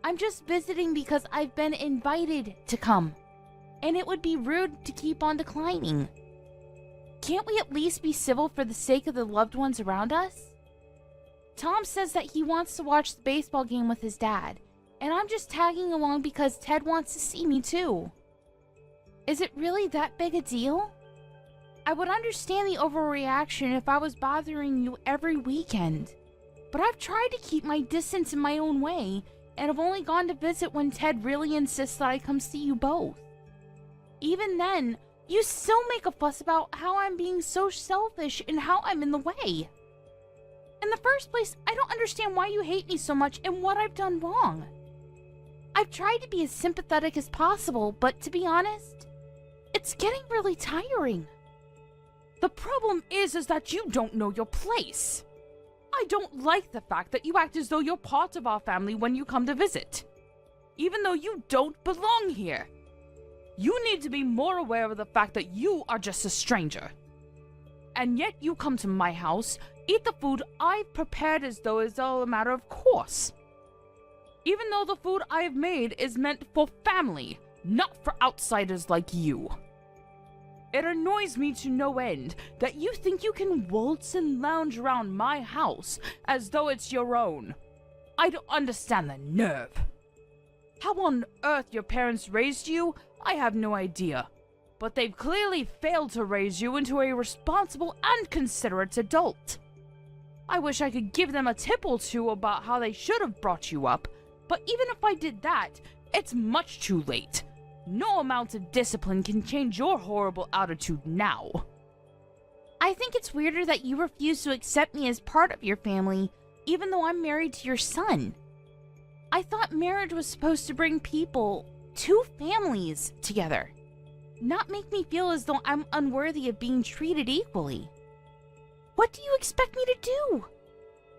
Speaker 2: I'm just visiting because I've been invited to come, and it would be rude to keep on declining. Can't we at least be civil for the sake of the loved ones around us? Tom says that he wants to watch the baseball game with his dad, and I'm just tagging along because Ted wants to see me too. Is it really that big a deal? I would understand the overreaction if I was bothering you every weekend, but I've tried to keep my distance in my own way, and have only gone to visit when Ted really insists that I come see you both. Even then, you still make a fuss about how I'm being so selfish and how I'm in the way. In the first place, I don't understand why you hate me so much and what I've done wrong. I've tried to be as sympathetic as possible, but to be honest, it's getting really tiring.
Speaker 3: The problem is that you don't know your place. I don't like the fact that you act as though you're part of our family when you come to visit, even though you don't belong here. You need to be more aware of the fact that you are just a stranger. And yet you come to my house, eat the food I've prepared as though it's all a matter of course. Even though the food I've made is meant for family, not for outsiders like you. It annoys me to no end that you think you can waltz and lounge around my house as though it's your own. I don't understand the nerve. How on earth your parents raised you, I have no idea. But they've clearly failed to raise you into a responsible and considerate adult. I wish I could give them a tip or two about how they should have brought you up, but even if I did that, it's much too late. No amount of discipline can change your horrible attitude now.
Speaker 2: I think it's weirder that you refuse to accept me as part of your family, even though I'm married to your son. I thought marriage was supposed to bring people, two families, together, not make me feel as though I'm unworthy of being treated equally. What do you expect me to do?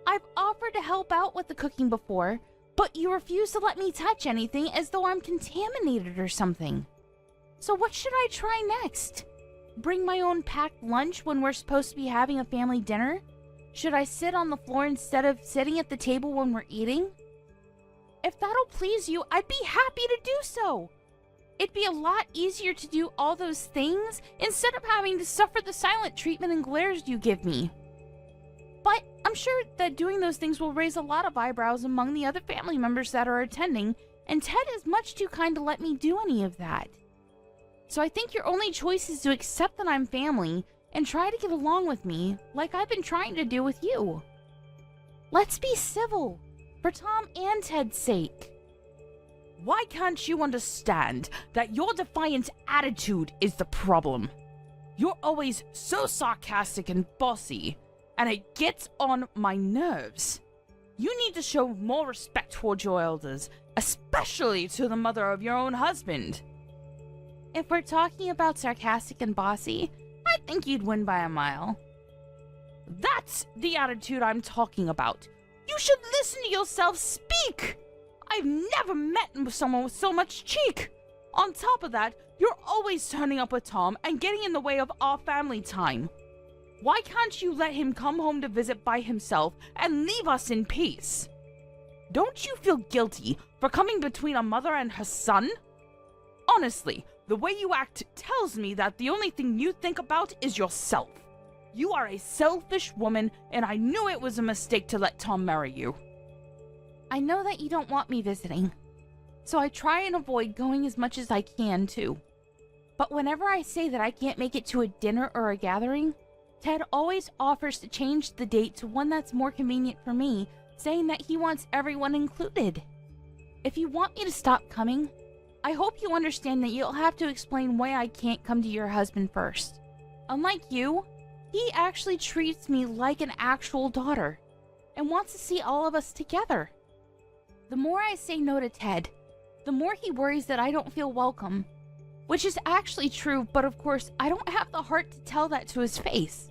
Speaker 2: I've offered to help out with the cooking before, but you refuse to let me touch anything as though I'm contaminated or something. So what should I try next? Bring my own packed lunch when we're supposed to be having a family dinner? Should I sit on the floor instead of sitting at the table when we're eating? If that'll please you, I'd be happy to do so. It'd be a lot easier to do all those things instead of having to suffer the silent treatment and glares you give me. But I'm sure that doing those things will raise a lot of eyebrows among the other family members that are attending, and Ted is much too kind to let me do any of that. So I think your only choice is to accept that I'm family and try to get along with me like I've been trying to do with you. Let's be civil, for Tom and Ted's sake.
Speaker 3: Why can't you understand that your defiant attitude is the problem? You're always so sarcastic and bossy, and it gets on my nerves. You need to show more respect towards your elders, especially to the mother of your own husband.
Speaker 2: If we're talking about sarcastic and bossy, I think you'd win by a mile.
Speaker 3: That's the attitude I'm talking about. You should listen to yourself speak. I've never met someone with so much cheek. On top of that, you're always turning up with Tom and getting in the way of our family time. Why can't you let him come home to visit by himself and leave us in peace? Don't you feel guilty for coming between a mother and her son? Honestly, the way you act tells me that the only thing you think about is yourself. You are a selfish woman, and I knew it was a mistake to let Tom marry you.
Speaker 2: I know that you don't want me visiting, so I try and avoid going as much as I can too. But whenever I say that I can't make it to a dinner or a gathering, Ted always offers to change the date to one that's more convenient for me, saying that he wants everyone included. If you want me to stop coming, I hope you understand that you'll have to explain why I can't come to your husband first. Unlike you, he actually treats me like an actual daughter and wants to see all of us together. The more I say no to Ted, the more he worries that I don't feel welcome, which is actually true, but of course, I don't have the heart to tell that to his face.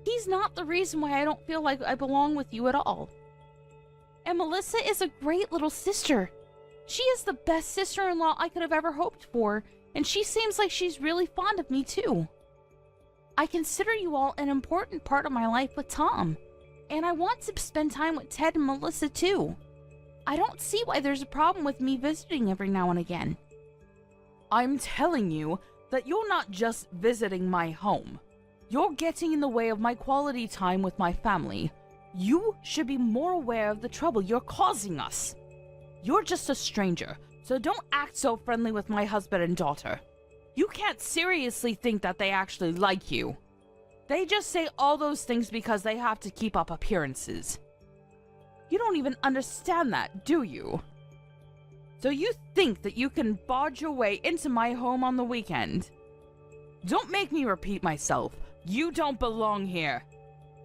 Speaker 2: He's not the reason why I don't feel like I belong with you at all. And Melissa is a great little sister.
Speaker 3: She is the best sister-in-law I could have ever hoped for, and she seems like she's really fond of me too. I consider you all an important part of my life with Tom, and I want to spend time with Ted and Melissa too. I don't see why there's a problem with me visiting every now and again. I'm telling you that you're not just visiting my home. You're getting in the way of my quality time with my family. You should be more aware of the trouble you're causing us. You're just a stranger, so don't act so friendly with my husband and daughter. You can't seriously think that they actually like you. They just say all those things because they have to keep up appearances. You don't even understand that, do you? So you think that you can barge your way into my home on the weekend? Don't make me repeat myself. You don't belong here.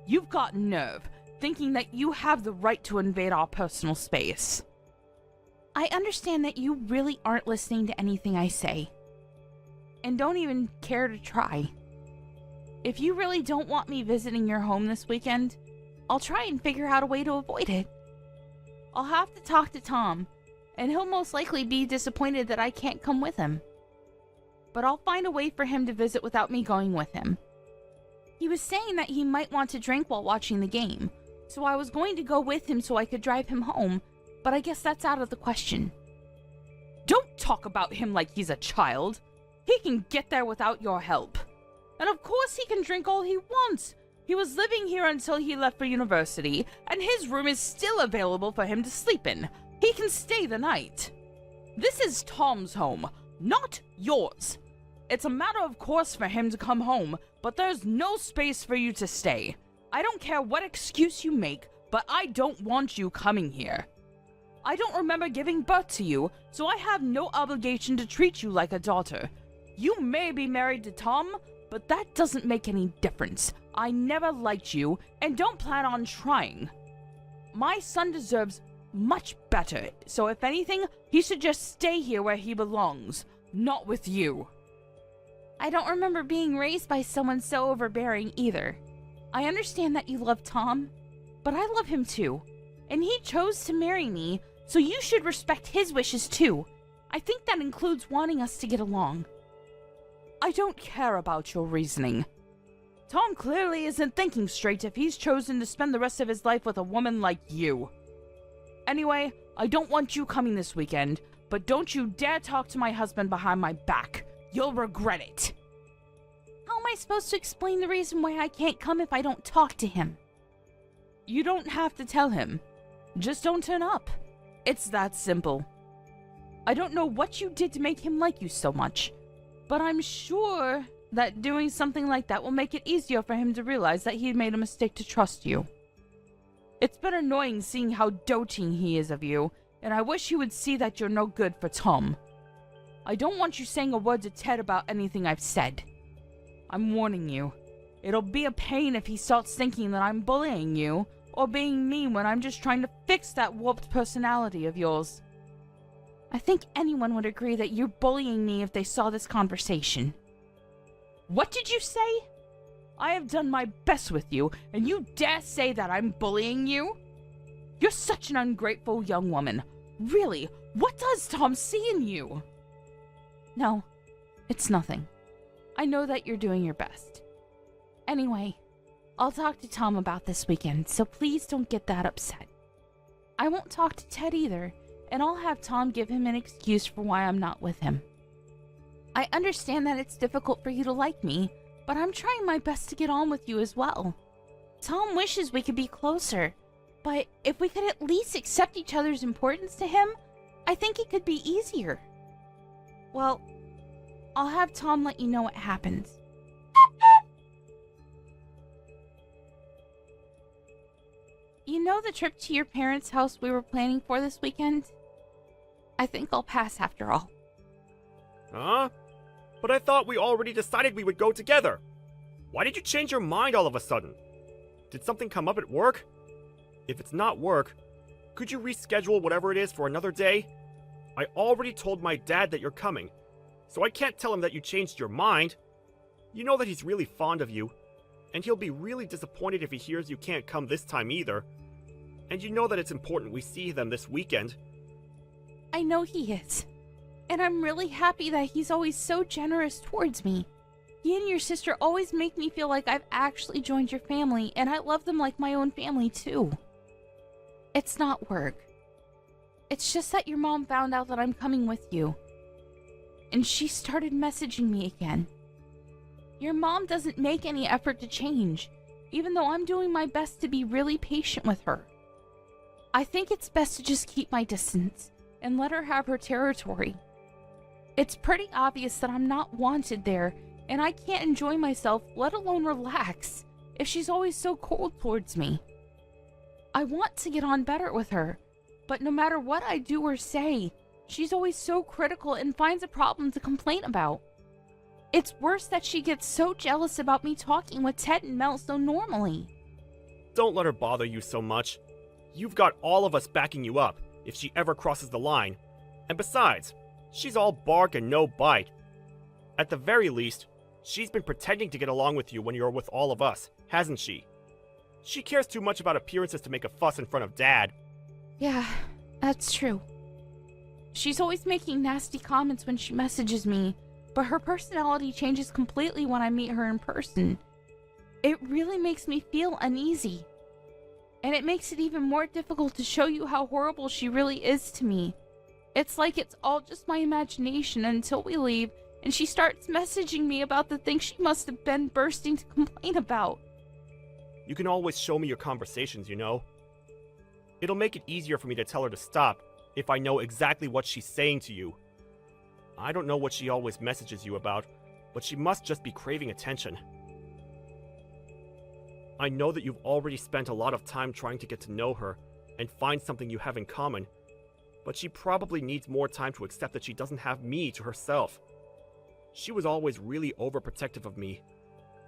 Speaker 3: You've got nerve, thinking that you have the right to invade our personal space. I understand that you really aren't listening to anything I say, and don't even care to try. If you really don't want me visiting your home this weekend, I'll try and figure out a way to avoid it. I'll have to talk to Tom, and he'll most likely be disappointed that I can't come with him. But I'll find a way for him to visit without me going with him. He was saying that he might want to drink while watching the game, so I was going to go with him so I could drive him home, but I guess that's out of the question. Don't talk about him like he's a child. He can get there without your help. And of course he can drink all he wants. He was living here until he left for university, and his room is still available for him to sleep in. He can stay the night. This is Tom's home, not yours. It's a matter of course for him to come home, but there's no space for you to stay. I don't care what excuse you make, but I don't want you coming here. I don't remember giving birth to you, so I have no obligation to treat you like a daughter. You may be married to Tom, but that doesn't make any difference. I never liked you, and don't plan on trying. My son deserves much better, so if anything, he should just stay here where he belongs, not with you. I don't remember being raised by someone so overbearing either. I understand that you love Tom, but I love him too, and he chose to marry me, so you should respect his wishes too. I think that includes wanting us to get along. I don't care about your reasoning. Tom clearly isn't thinking straight if he's chosen to spend the rest of his life with a woman like you. Anyway, I don't want you coming this weekend, but don't you dare talk to my husband behind my back. You'll regret it. How am I supposed to explain the reason why I can't come if I don't talk to him? You don't have to tell him. Just don't turn up. It's that simple. I don't know what you did to make him like you so much, but I'm sure that doing something like that will make it easier for him to realize that he made a mistake to trust you. It's been annoying seeing how doting he is of you, and I wish he would see that you're no good for Tom. I don't want you saying a word to Ted about anything I've said. I'm warning you. It'll be a pain if he starts thinking that I'm bullying you, or being mean when I'm just trying to fix that warped personality of yours. I think anyone would agree that you're bullying me if they saw this conversation. What did you say? I have done my best with you, and you dare say that I'm bullying you? You're such an ungrateful young woman. Really, what does Tom see in you? No, it's nothing. I know that you're doing your best. Anyway, I'll talk to Tom about this weekend, so please don't get that upset. I won't talk to Ted either, and I'll have Tom give him an excuse for why I'm not with him. I understand that it's difficult for you to like me, but I'm trying my best to get on with you as well. Tom wishes we could be closer, but if we could at least accept each other's importance to him, I think it could be easier. Well, I'll have Tom let you know what happens. You know the trip to your parents' house we were planning for this weekend? I think I'll pass after all.
Speaker 4: Huh? But I thought we already decided we would go together. Why did you change your mind all of a sudden? Did something come up at work? If it's not work, could you reschedule whatever it is for another day? I already told my dad that you're coming, so I can't tell him that you changed your mind. You know that he's really fond of you, and he'll be really disappointed if he hears you can't come this time either. And you know that it's important we see them this weekend.
Speaker 3: I know he is. And I'm really happy that he's always so generous towards me. He and your sister always make me feel like I've actually joined your family, and I love them like my own family too. It's not work. It's just that your mom found out that I'm coming with you. And she started messaging me again. Your mom doesn't make any effort to change, even though I'm doing my best to be really patient with her. I think it's best to just keep my distance and let her have her territory. It's pretty obvious that I'm not wanted there, and I can't enjoy myself, let alone relax, if she's always so cold towards me. I want to get on better with her, but no matter what I do or say, she's always so critical and finds a problem to complain about. It's worse that she gets so jealous about me talking with Ted and Mel so normally.
Speaker 4: Don't let her bother you so much. You've got all of us backing you up if she ever crosses the line. And besides, she's all bark and no bite. At the very least, she's been pretending to get along with you when you're with all of us, hasn't she? She cares too much about appearances to make a fuss in front of Dad.
Speaker 3: Yeah, that's true. She's always making nasty comments when she messages me, but her personality changes completely when I meet her in person. It really makes me feel uneasy. And it makes it even more difficult to show you how horrible she really is to me. It's like it's all just my imagination until we leave and she starts messaging me about the things she must have been bursting to complain about.
Speaker 4: You can always show me your conversations, you know? It'll make it easier for me to tell her to stop if I know exactly what she's saying to you. I don't know what she always messages you about, but she must just be craving attention. I know that you've already spent a lot of time trying to get to know her and find something you have in common, but she probably needs more time to accept that she doesn't have me to herself. She was always really overprotective of me,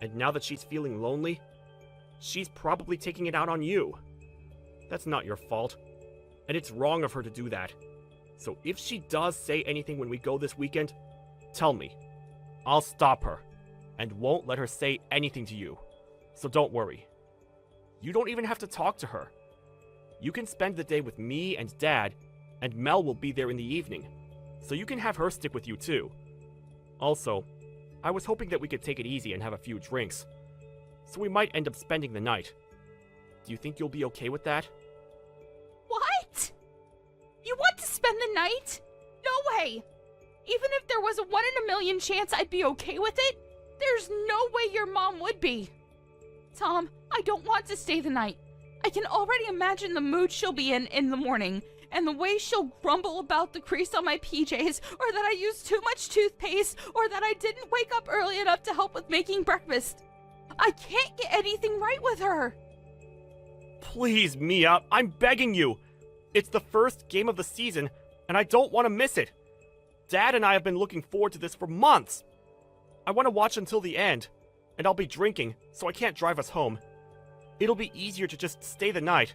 Speaker 4: and now that she's feeling lonely, she's probably taking it out on you. That's not your fault, and it's wrong of her to do that. So if she does say anything when we go this weekend, tell me. I'll stop her, and won't let her say anything to you. So don't worry. You don't even have to talk to her. You can spend the day with me and Dad, and Mel will be there in the evening, so you can have her stick with you too. Also, I was hoping that we could take it easy and have a few drinks, so we might end up spending the night. Do you think you'll be okay with that?
Speaker 3: What? You want to spend the night? No way! Even if there was a 1 in a million chance I'd be okay with it, there's no way your mom would be. Tom, I don't want to stay the night. I can already imagine the mood she'll be in the morning, and the way she'll grumble about the crease on my PJs, or that I used too much toothpaste, or that I didn't wake up early enough to help with making breakfast. I can't get anything right with her.
Speaker 4: Please, Mia, I'm begging you. It's the first game of the season, and I don't want to miss it. Dad and I have been looking forward to this for months. I want to watch until the end, and I'll be drinking, so I can't drive us home. It'll be easier to just stay the night.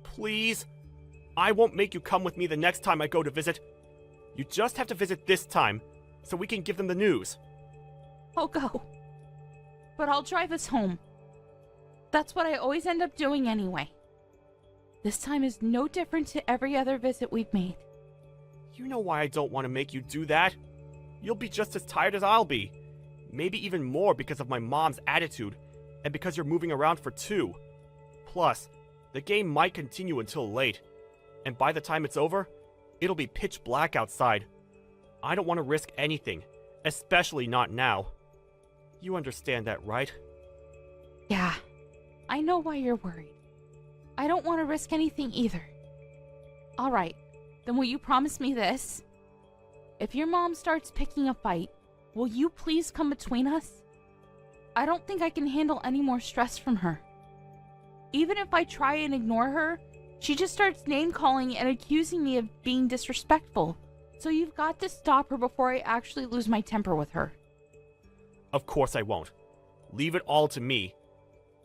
Speaker 4: Please? I won't make you come with me the next time I go to visit. You just have to visit this time, so we can give them the news.
Speaker 3: I'll go. But I'll drive us home. That's what I always end up doing anyway. This time is no different to every other visit we've made.
Speaker 4: You know why I don't want to make you do that? You'll be just as tired as I'll be. Maybe even more because of my mom's attitude, and because you're moving around for 2. Plus, the game might continue until late, and by the time it's over, it'll be pitch black outside. I don't want to risk anything, especially not now. You understand that, right?
Speaker 3: Yeah, I know why you're worried. I don't want to risk anything either. Alright, then will you promise me this? If your mom starts picking a fight, will you please come between us? I don't think I can handle any more stress from her. Even if I try and ignore her, she just starts name-calling and accusing me of being disrespectful. So you've got to stop her before I actually lose my temper with her.
Speaker 4: Of course I won't. Leave it all to me.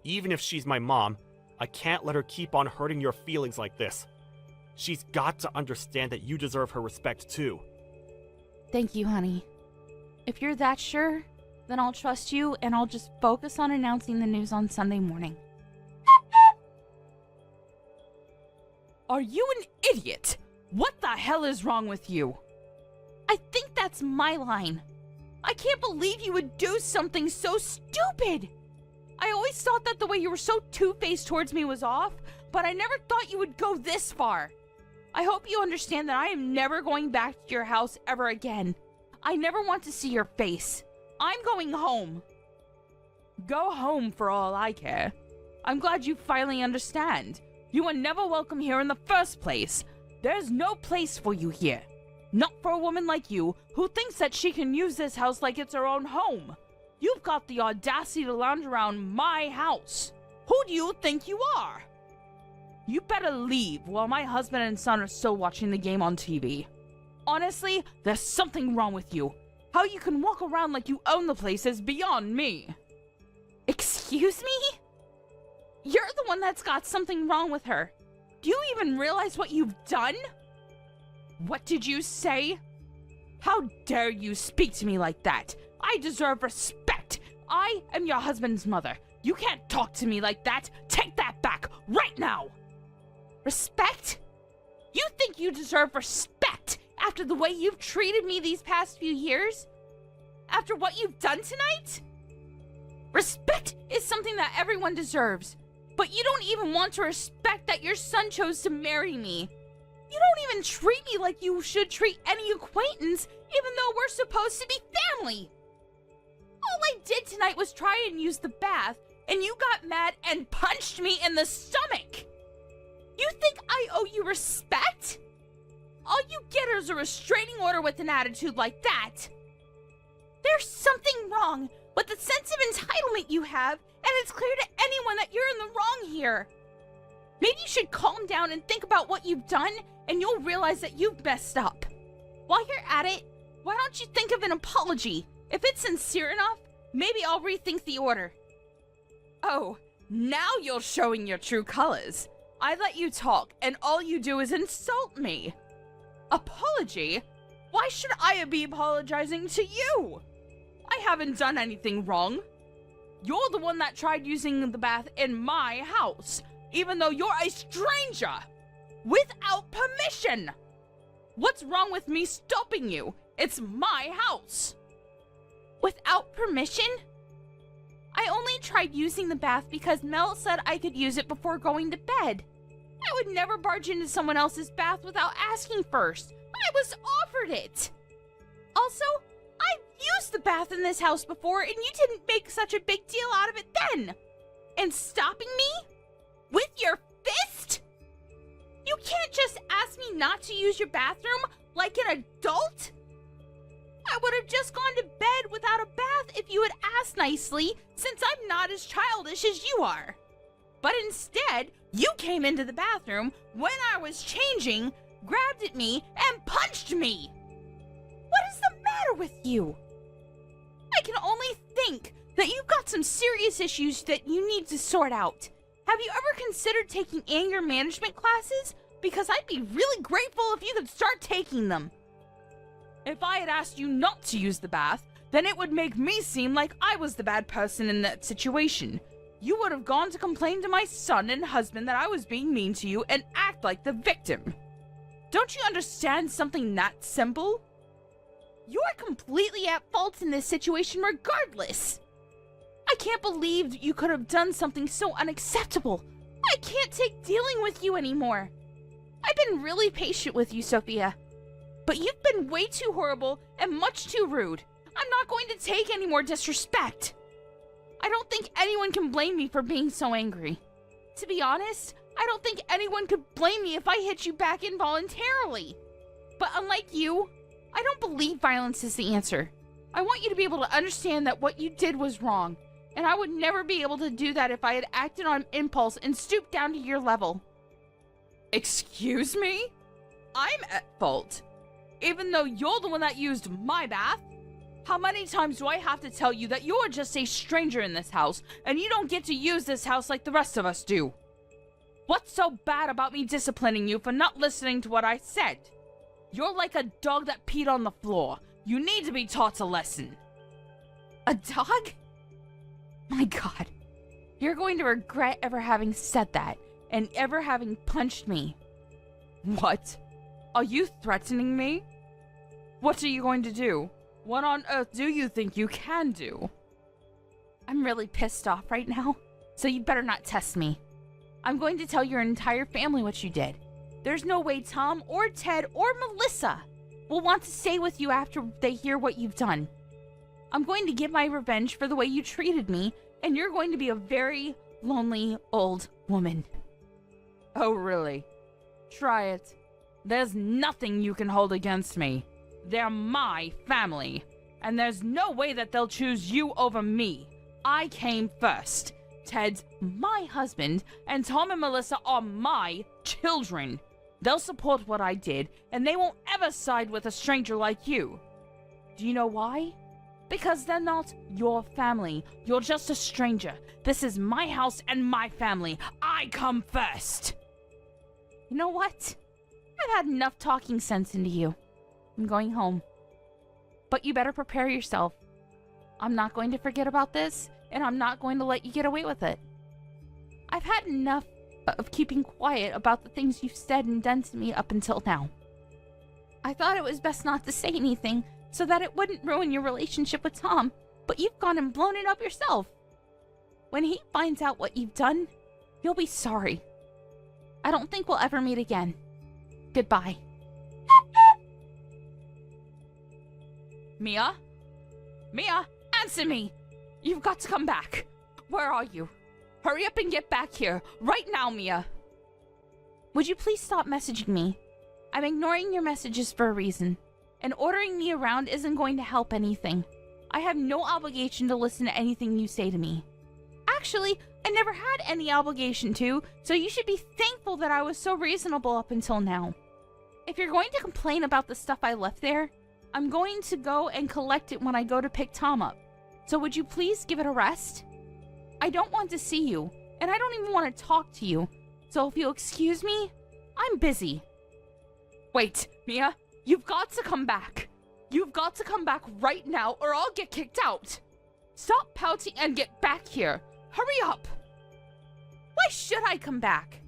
Speaker 4: Even if she's my mom, I can't let her keep on hurting your feelings like this. She's got to understand that you deserve her respect too.
Speaker 3: Thank you, honey. If you're that sure, then I'll trust you and I'll just focus on announcing the news on Sunday morning.
Speaker 5: Are you an idiot?
Speaker 3: What the hell is wrong with you?
Speaker 2: I think that's my line. I can't believe you would do something so stupid. I always thought that the way you were so two-faced towards me was off, but I never thought you would go this far. I hope you understand that I am never going back to your house ever again. I never want to see your face. I'm going home.
Speaker 3: Go home for all I care. I'm glad you finally understand. You were never welcome here in the first place. There's no place for you here. Not for a woman like you, who thinks that she can use this house like it's her own home. You've got the audacity to lounge around my house. Who do you think you are? You better leave while my husband and son are still watching the game on TV. Honestly, there's something wrong with you. How you can walk around like you own the place is beyond me.
Speaker 2: Excuse me? You're the one that's got something wrong with her. Do you even realize what you've done?
Speaker 3: What did you say? How dare you speak to me like that? I deserve respect. I am your husband's mother. You can't talk to me like that. Take that back right now.
Speaker 2: Respect? You think you deserve respect after the way you've treated me these past few years? After what you've done tonight? Respect is something that everyone deserves, but you don't even want to respect that your son chose to marry me. You don't even treat me like you should treat any acquaintance, even though we're supposed to be family. All I did tonight was try and use the bath, and you got mad and punched me in the stomach. You think I owe you respect? All you get is a restraining order with an attitude like that. There's something wrong with the sense of entitlement you have, and it's clear to anyone that you're in the wrong here. Maybe you should calm down and think about what you've done, and you'll realize that you've messed up. While you're at it, why don't you think of an apology? If it's sincere enough, maybe I'll rethink the order.
Speaker 3: Oh, now you're showing your true colors. I let you talk, and all you do is insult me. Apology? Why should I be apologizing to you? I haven't done anything wrong. You're the one that tried using the bath in my house, even though you're a stranger, without permission. What's wrong with me stopping you? It's my house.
Speaker 2: Without permission? I only tried using the bath because Mel said I could use it before going to bed. I would never barge into someone else's bath without asking first. I was offered it. Also, I've used the bath in this house before, and you didn't make such a big deal out of it then. And stopping me? With your fist? You can't just ask me not to use your bathroom like an adult? I would have just gone to bed without a bath if you had asked nicely, since I'm not as childish as you are. But instead, you came into the bathroom when I was changing, grabbed at me, and punched me. What is the matter with you? I can only think that you've got some serious issues that you need to sort out. Have you ever considered taking anger management classes? Because I'd be really grateful if you could start taking them.
Speaker 3: If I had asked you not to use the bath, then it would make me seem like I was the bad person in that situation. You would have gone to complain to my son and husband that I was being mean to you and act like the victim. Don't you understand something that simple?
Speaker 2: You're completely at fault in this situation regardless. I can't believe you could have done something so unacceptable. I can't take dealing with you anymore. I've been really patient with you, Sophia. But you've been way too horrible and much too rude. I'm not going to take any more disrespect. I don't think anyone can blame me for being so angry. To be honest, I don't think anyone could blame me if I hit you back involuntarily. But unlike you, I don't believe violence is the answer. I want you to be able to understand that what you did was wrong, and I would never be able to do that if I had acted on impulse and stooped down to your level.
Speaker 3: Excuse me? I'm at fault. Even though you're the one that used my bath? How many times do I have to tell you that you're just a stranger in this house, and you don't get to use this house like the rest of us do? What's so bad about me disciplining you for not listening to what I said? You're like a dog that peed on the floor. You need to be taught a lesson.
Speaker 2: A dog? My God. You're going to regret ever having said that, and ever having punched me.
Speaker 3: What? Are you threatening me? What are you going to do? What on earth do you think you can do?
Speaker 2: I'm really pissed off right now, so you better not test me. I'm going to tell your entire family what you did. There's no way Tom or Ted or Melissa will want to stay with you after they hear what you've done. I'm going to get my revenge for the way you treated me, and you're going to be a very lonely old woman.
Speaker 3: Oh, really? Try it. There's nothing you can hold against me. They're my family, and there's no way that they'll choose you over me. I came first. Ted's my husband, and Tom and Melissa are my children. They'll support what I did, and they won't ever side with a stranger like you. Do you know why? Because they're not your family. You're just a stranger. This is my house and my family. I come first.
Speaker 2: You know what? I've had enough talking sense into you. I'm going home. But you better prepare yourself. I'm not going to forget about this, and I'm not going to let you get away with it. I've had enough of keeping quiet about the things you've said and done to me up until now. I thought it was best not to say anything so that it wouldn't ruin your relationship with Tom, but you've gone and blown it up yourself. When he finds out what you've done, you'll be sorry. I don't think we'll ever meet again. Goodbye.
Speaker 3: Mia? Mia, answer me! You've got to come back. Where are you? Hurry up and get back here. Right now, Mia.
Speaker 2: Would you please stop messaging me? I'm ignoring your messages for a reason, and ordering me around isn't going to help anything. I have no obligation to listen to anything you say to me. Actually, I never had any obligation to, so you should be thankful that I was so reasonable up until now. If you're going to complain about the stuff I left there, I'm going to go and collect it when I go to pick Tom up. So would you please give it a rest? I don't want to see you, and I don't even want to talk to you. So if you'll excuse me, I'm busy.
Speaker 3: Wait, Mia, you've got to come back. You've got to come back right now, or I'll get kicked out. Stop pouting and get back here. Hurry up.
Speaker 2: Why should I come back?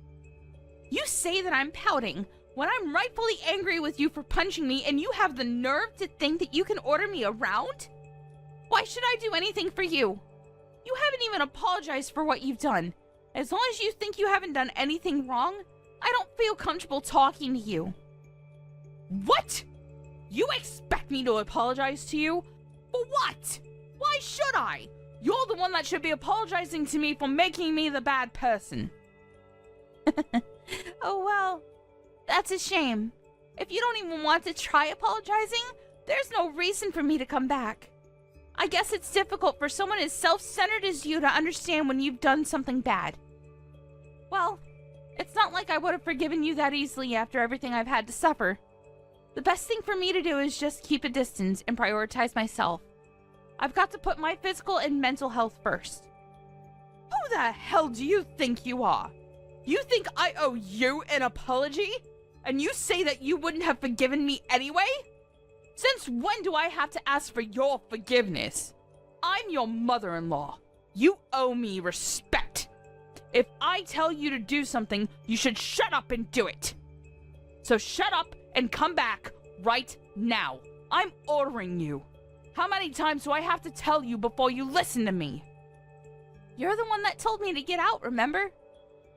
Speaker 2: You say that I'm pouting when I'm rightfully angry with you for punching me, and you have the nerve to think that you can order me around? Why should I do anything for you? You haven't even apologized for what you've done. As long as you think you haven't done anything wrong, I don't feel comfortable talking to you.
Speaker 3: What? You expect me to apologize to you? For what? Why should I? You're the one that should be apologizing to me for making me the bad person.
Speaker 2: Oh well, that's a shame. If you don't even want to try apologizing, there's no reason for me to come back. I guess it's difficult for someone as self-centered as you to understand when you've done something bad. Well, it's not like I would have forgiven you that easily after everything I've had to suffer. The best thing for me to do is just keep a distance and prioritize myself. I've got to put my physical and mental health first.
Speaker 3: Who the hell do you think you are? You think I owe you an apology? And you say that you wouldn't have forgiven me anyway? Since when do I have to ask for your forgiveness? I'm your mother-in-law. You owe me respect. If I tell you to do something, you should shut up and do it. So shut up and come back right now. I'm ordering you. How many times do I have to tell you before you listen to me?
Speaker 2: You're the one that told me to get out, remember?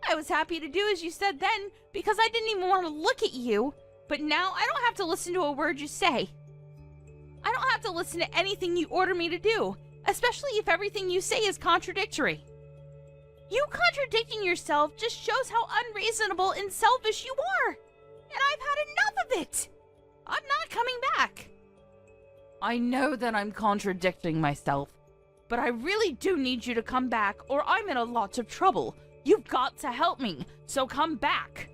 Speaker 2: I was happy to do as you said then because I didn't even want to look at you, but now I don't have to listen to a word you say. I don't have to listen to anything you order me to do, especially if everything you say is contradictory. You contradicting yourself just shows how unreasonable and selfish you are, and I've had enough of it. I'm not coming back.
Speaker 3: I know that I'm contradicting myself, but I really do need you to come back or I'm in a lot of trouble. You've got to help me, so come back.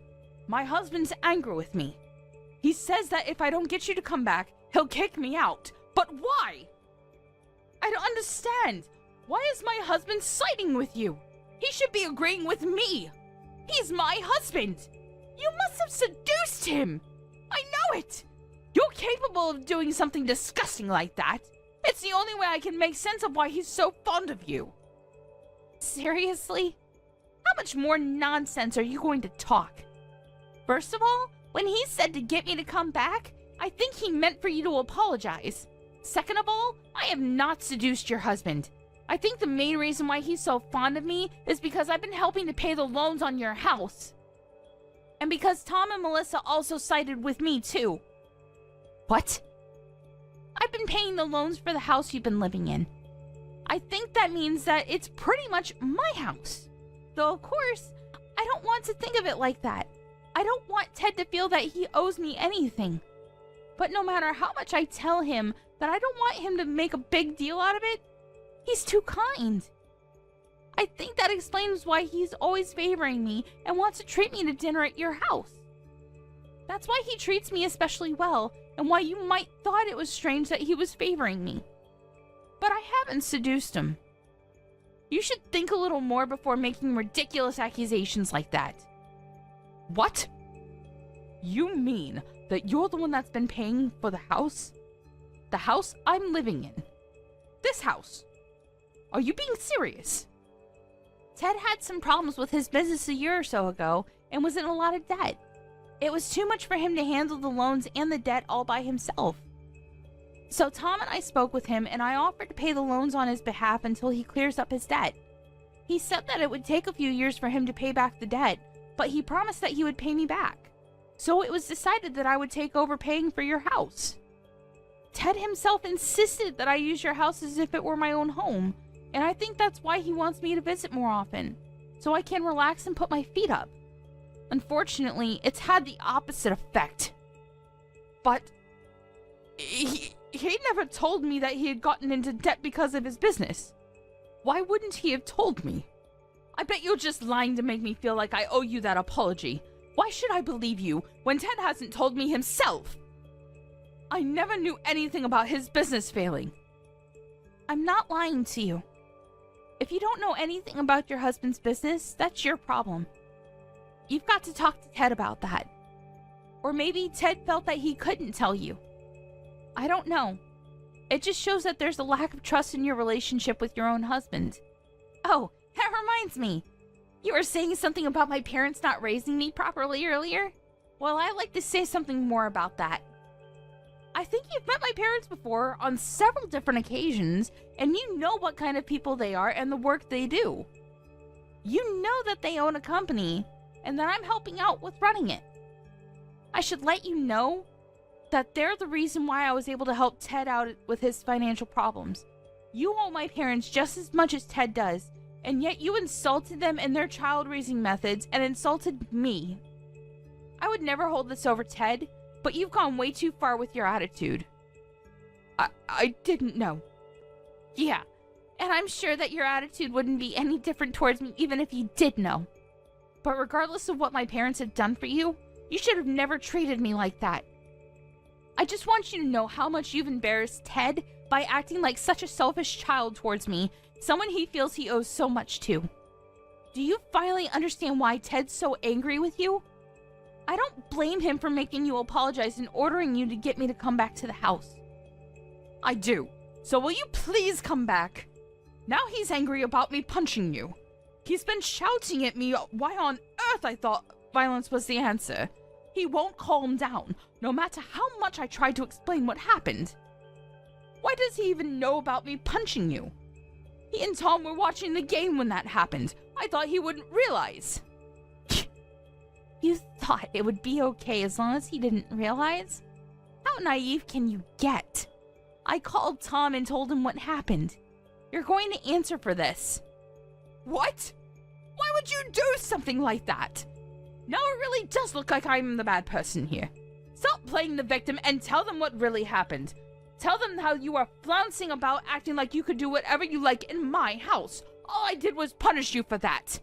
Speaker 3: My husband's angry with me. He says that if I don't get you to come back, he'll kick me out. But why? I don't understand. Why is my husband siding with you? He should be agreeing with me. He's my husband. You must have seduced him. I know it. You're capable of doing something disgusting like that. It's the only way I can make sense of why he's so fond of you.
Speaker 2: Seriously? How much more nonsense are you going to talk? First of all,
Speaker 3: When he said to get me to come back, I think he meant for you to apologize. Second of all, I have not seduced your husband. I think the main reason why he's so fond of me is because I've been helping to pay the loans on your house. And because Tom and Melissa also sided with me too. What? I've been paying the loans for the house you've been living in. I think that means that it's pretty much my house. Though, of course, I don't want to think of it like that. I don't want Ted to feel that he owes me anything. But no matter how much I tell him that I don't want him to make a big deal out of it, he's too kind. I think that explains why he's always favoring me and wants to treat me to dinner at your house. That's why he treats me especially well, and why you might thought it was strange that he was favoring me. But I haven't seduced him. You should think a little more before making ridiculous accusations like that. What? You mean that you're the one that's been paying for the house? The house I'm living in? This house? Are you being serious? Ted had some problems with his business a year or so ago and was in a lot of debt. It was too much for him to handle the loans and the debt all by himself. So Tom and I spoke with him, and I offered to pay the loans on his behalf until he clears up his debt. He said that it would take a few years for him to pay back the debt, but he promised that he would pay me back. So it was decided that I would take over paying for your house. Ted himself insisted that I use your house as if it were my own home, and I think that's why he wants me to visit more often, so I can relax and put my feet up. Unfortunately, it's had the opposite effect. But he never told me that he had gotten into debt because of his business. Why wouldn't he have told me? I bet you're just lying to make me feel like I owe you that apology. Why should I believe you when Ted hasn't told me himself? I never knew anything about his business failing. I'm not lying to you. If you don't know anything about your husband's business, that's your problem. You've got to talk to Ted about that. Or maybe Ted felt that he couldn't tell you. I don't know. It just shows that there's a lack of trust in your relationship with your own husband. Oh, that reminds me. You were saying something about my parents not raising me properly earlier? Well, I'd like to say something more about that. I think you've met my parents before on several different occasions, and you know what kind of people they are and the work they do. You know that they own a company, and that I'm helping out with running it. I should let you know that they're the reason why I was able to help Ted out with his financial problems. You owe my parents just as much as Ted does, and yet you insulted them in their child-raising methods and insulted me. I would never hold this over Ted, but you've gone way too far with your attitude. I didn't know. Yeah, and I'm sure that your attitude wouldn't be any different towards me even if you did know. But regardless of what my parents have done for you, you should have never treated me like that. I just want you to know how much you've embarrassed Ted by acting like such a selfish child towards me, someone he feels he owes so much to. Do you finally understand why Ted's so angry with you? I don't blame him for making you apologize and ordering you to get me to come back to the house. I do. So will you please come back? Now he's angry about me punching you. He's been shouting at me why on earth I thought violence was the answer. He won't calm down, no matter how much I tried to explain what happened. Why does he even know about me punching you? He and Tom were watching the game when that happened. I thought he wouldn't realize. You thought it would be okay as long as he didn't realize? How naive can you get? I called Tom and told him what happened. You're going to answer for this. What? Why would you do something like that? Now it really does look like I'm the bad person here. Stop playing the victim and tell them what really happened. Tell them how you are flouncing about acting like you could do whatever you like in my house. All I did was punish you for that.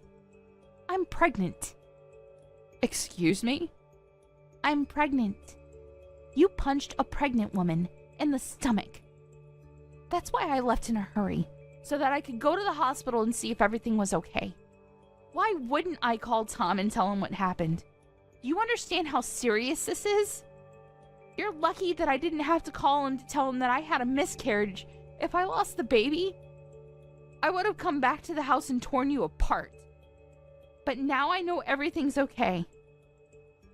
Speaker 3: I'm pregnant. Excuse me? I'm pregnant. You punched a pregnant woman in the stomach. That's why I left in a hurry, so that I could go to the hospital and see if everything was okay. Why wouldn't I call Tom and tell him what happened? Do you understand how serious this is? You're lucky that I didn't have to call him to tell him that I had a miscarriage. If I lost the baby, I would have come back to the house and torn you apart. But now I know everything's okay.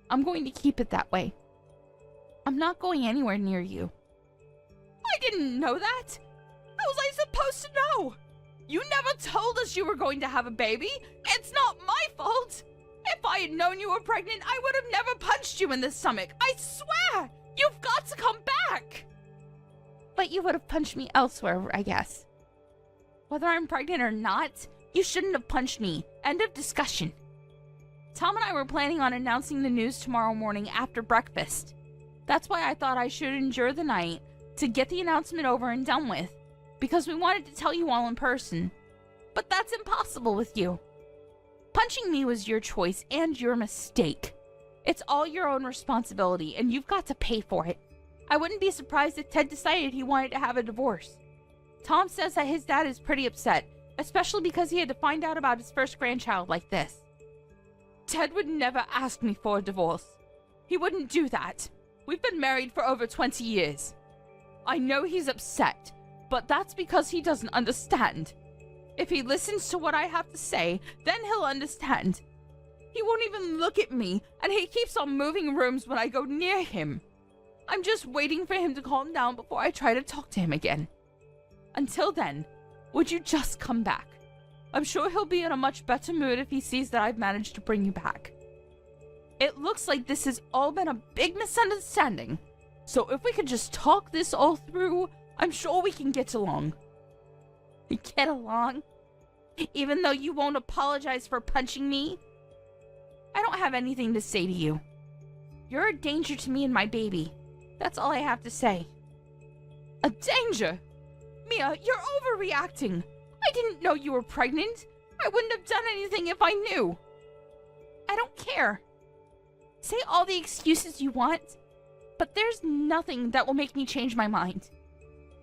Speaker 3: I'm going to keep it that way. I'm not going anywhere near you. I didn't know that. How was I supposed to know? You never told us you were going to have a baby. It's not my fault. If I had known you were pregnant, I would have never punched you in the stomach. I swear! You've got to come back! But you would have punched me elsewhere, I guess. Whether I'm pregnant or not, you shouldn't have punched me. End of discussion. Tom and I were planning on announcing the news tomorrow morning after breakfast. That's why I thought I should endure the night to get the announcement over and done with, because we wanted to tell you all in person. But that's impossible with you. Punching me was your choice and your mistake. It's all your own responsibility, and you've got to pay for it. I wouldn't be surprised if Ted decided he wanted to have a divorce. Tom says that his dad is pretty upset, especially because he had to find out about his first grandchild like this. Ted would never ask me for a divorce. He wouldn't do that. We've been married for over 20 years. I know he's upset, but that's because he doesn't understand. If he listens to what I have to say, then he'll understand. He won't even look at me, and he keeps on moving rooms when I go near him. I'm just waiting for him to calm down before I try to talk to him again. Until then, would you just come back? I'm sure he'll be in a much better mood if he sees that I've managed to bring you back. It looks like this has all been a big misunderstanding, so if we could just talk this all through, I'm sure we can get along. Get along? Even though you won't apologize for punching me? I don't have anything to say to you. You're a danger to me and my baby. That's all I have to say. A danger? Mia, you're overreacting. I didn't know you were pregnant. I wouldn't have done anything if I knew. I don't care. Say all the excuses you want, but there's nothing that will make me change my mind.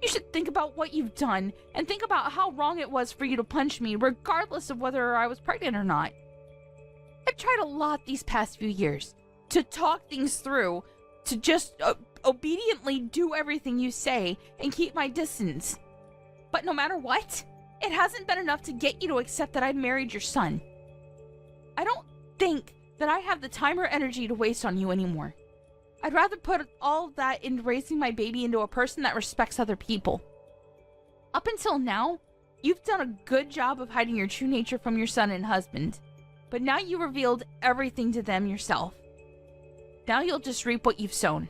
Speaker 3: You should think about what you've done, and think about how wrong it was for you to punch me, regardless of whether I was pregnant or not. I've tried a lot these past few years to talk things through, to just obediently do everything you say and keep my distance. But no matter what, it hasn't been enough to get you to accept that I married your son. I don't think that I have the time or energy to waste on you anymore. I'd rather put all of that into raising my baby into a person that respects other people. Up until now, you've done a good job of hiding your true nature from your son and husband, but now you revealed everything to them yourself. Now you'll just reap what you've sown.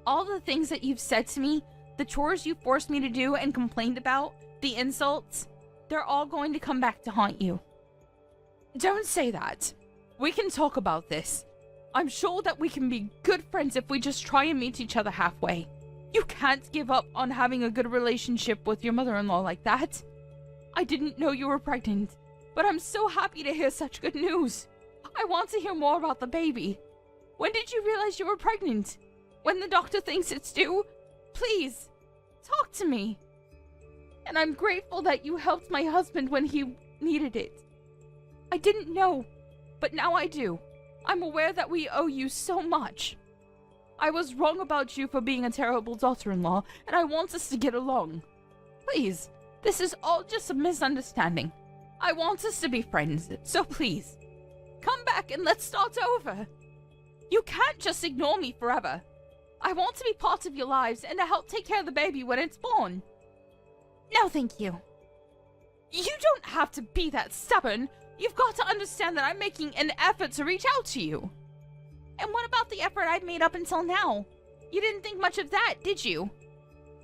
Speaker 3: All the things that you've said to me, the chores you forced me to do and complained about, the insults, they're all going to come back to haunt you. Don't say that. We can talk about this. I'm sure that we can be good friends if we just try and meet each other halfway. You can't give up on having a good relationship with your mother-in-law like that. I didn't know you were pregnant, but I'm so happy to hear such good news. I want to hear more about the baby. When did you realize you were pregnant? When the doctor thinks it's due? Please, talk to me. And I'm grateful that you helped my husband when he needed it. I didn't know, but now I do. I'm aware that we owe you so much. I was wrong about you for being a terrible daughter-in-law, and I want us to get along. Please, this is all just a misunderstanding. I want us to be friends, so please, come back and let's start over. You can't just ignore me forever. I want to be part of your lives and to help take care of the baby when it's born. No, thank you. You don't have to be that stubborn. You've got to understand that I'm making an effort to reach out to you. And what about the effort I've made up until now? You didn't think much of that, did you?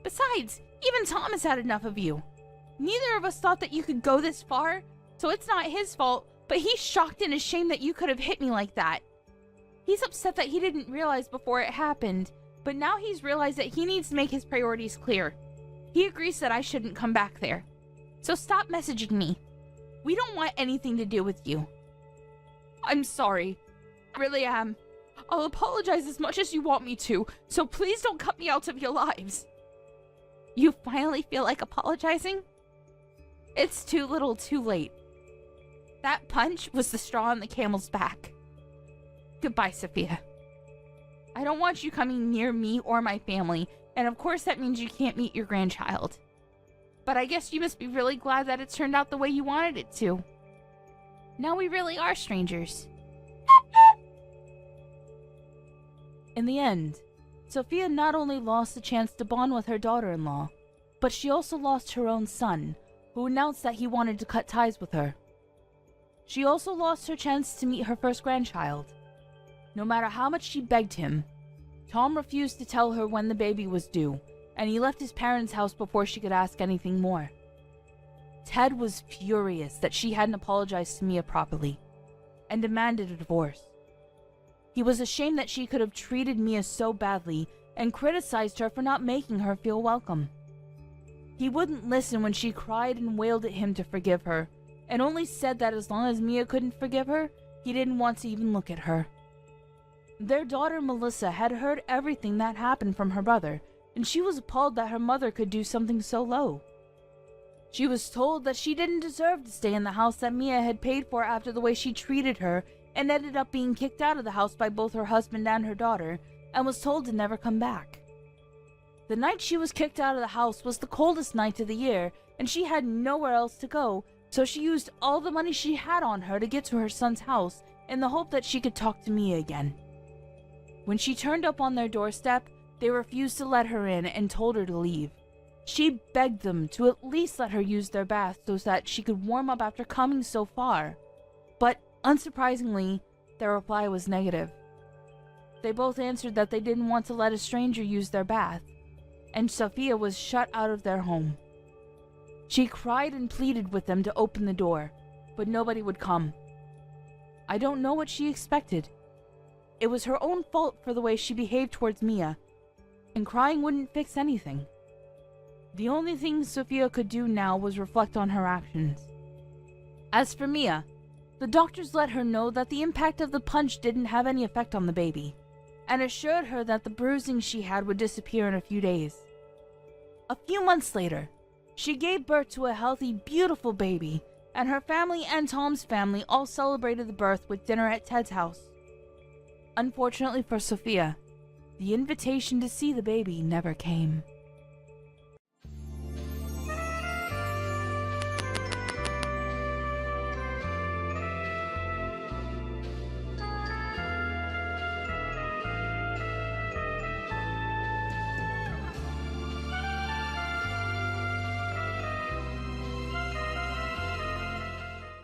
Speaker 3: Besides, even Tom has had enough of you. Neither of us thought that you could go this far, so it's not his fault, but he's shocked and ashamed that you could have hit me like that. He's upset that he didn't realize before it happened, but now he's realized that he needs to make his priorities clear. He agrees that I shouldn't come back there. So stop messaging me. We don't want anything to do with you. I'm sorry. I really am. I'll apologize as much as you want me to, so please don't cut me out of your lives. You finally feel like apologizing? It's too little too late. That punch was the straw on the camel's back. Goodbye, Sophia. I don't want you coming near me or my family, and of course that means you can't meet your grandchild. But I guess you must be really glad that it turned out the way you wanted it to. Now we really are strangers. In the end, Sophia not only lost the chance to bond with her daughter-in-law, but she also lost her own son, who announced that he wanted to cut ties with her. She also lost her chance to meet her first grandchild. No matter how much she begged him, Tom refused to tell her when the baby was due, and he left his parents' house before she could ask anything more. Ted was furious that she hadn't apologized to Mia properly, and demanded a divorce. He was ashamed that she could have treated Mia so badly and criticized her for not making her feel welcome. He wouldn't listen when she cried and wailed at him to forgive her, and only said that as long as Mia couldn't forgive her, he didn't want to even look at her. Their daughter Melissa had heard everything that happened from her brother, and she was appalled that her mother could do something so low. She was told that she didn't deserve to stay in the house that Mia had paid for after the way she treated her, and ended up being kicked out of the house by both her husband and her daughter, and was told to never come back. The night she was kicked out of the house was the coldest night of the year, and she had nowhere else to go, so she used all the money she had on her to get to her son's house in the hope that she could talk to Mia again. When she turned up on their doorstep, they refused to let her in and told her to leave. She begged them to at least let her use their bath so that she could warm up after coming so far. But, unsurprisingly, their reply was negative. They both answered that they didn't want to let a stranger use their bath, and Sophia was shut out of their home. She cried and pleaded with them to open the door, but nobody would come. I don't know what she expected. It was her own fault for the way she behaved towards Mia, and crying wouldn't fix anything. The only thing Sophia could do now was reflect on her actions. As for Mia, the doctors let her know that the impact of the punch didn't have any effect on the baby, and assured her that the bruising she had would disappear in a few days. A few months later, she gave birth to a healthy, beautiful baby, and her family and Tom's family all celebrated the birth with dinner at Ted's house. Unfortunately for Sophia, the invitation to see the baby never came.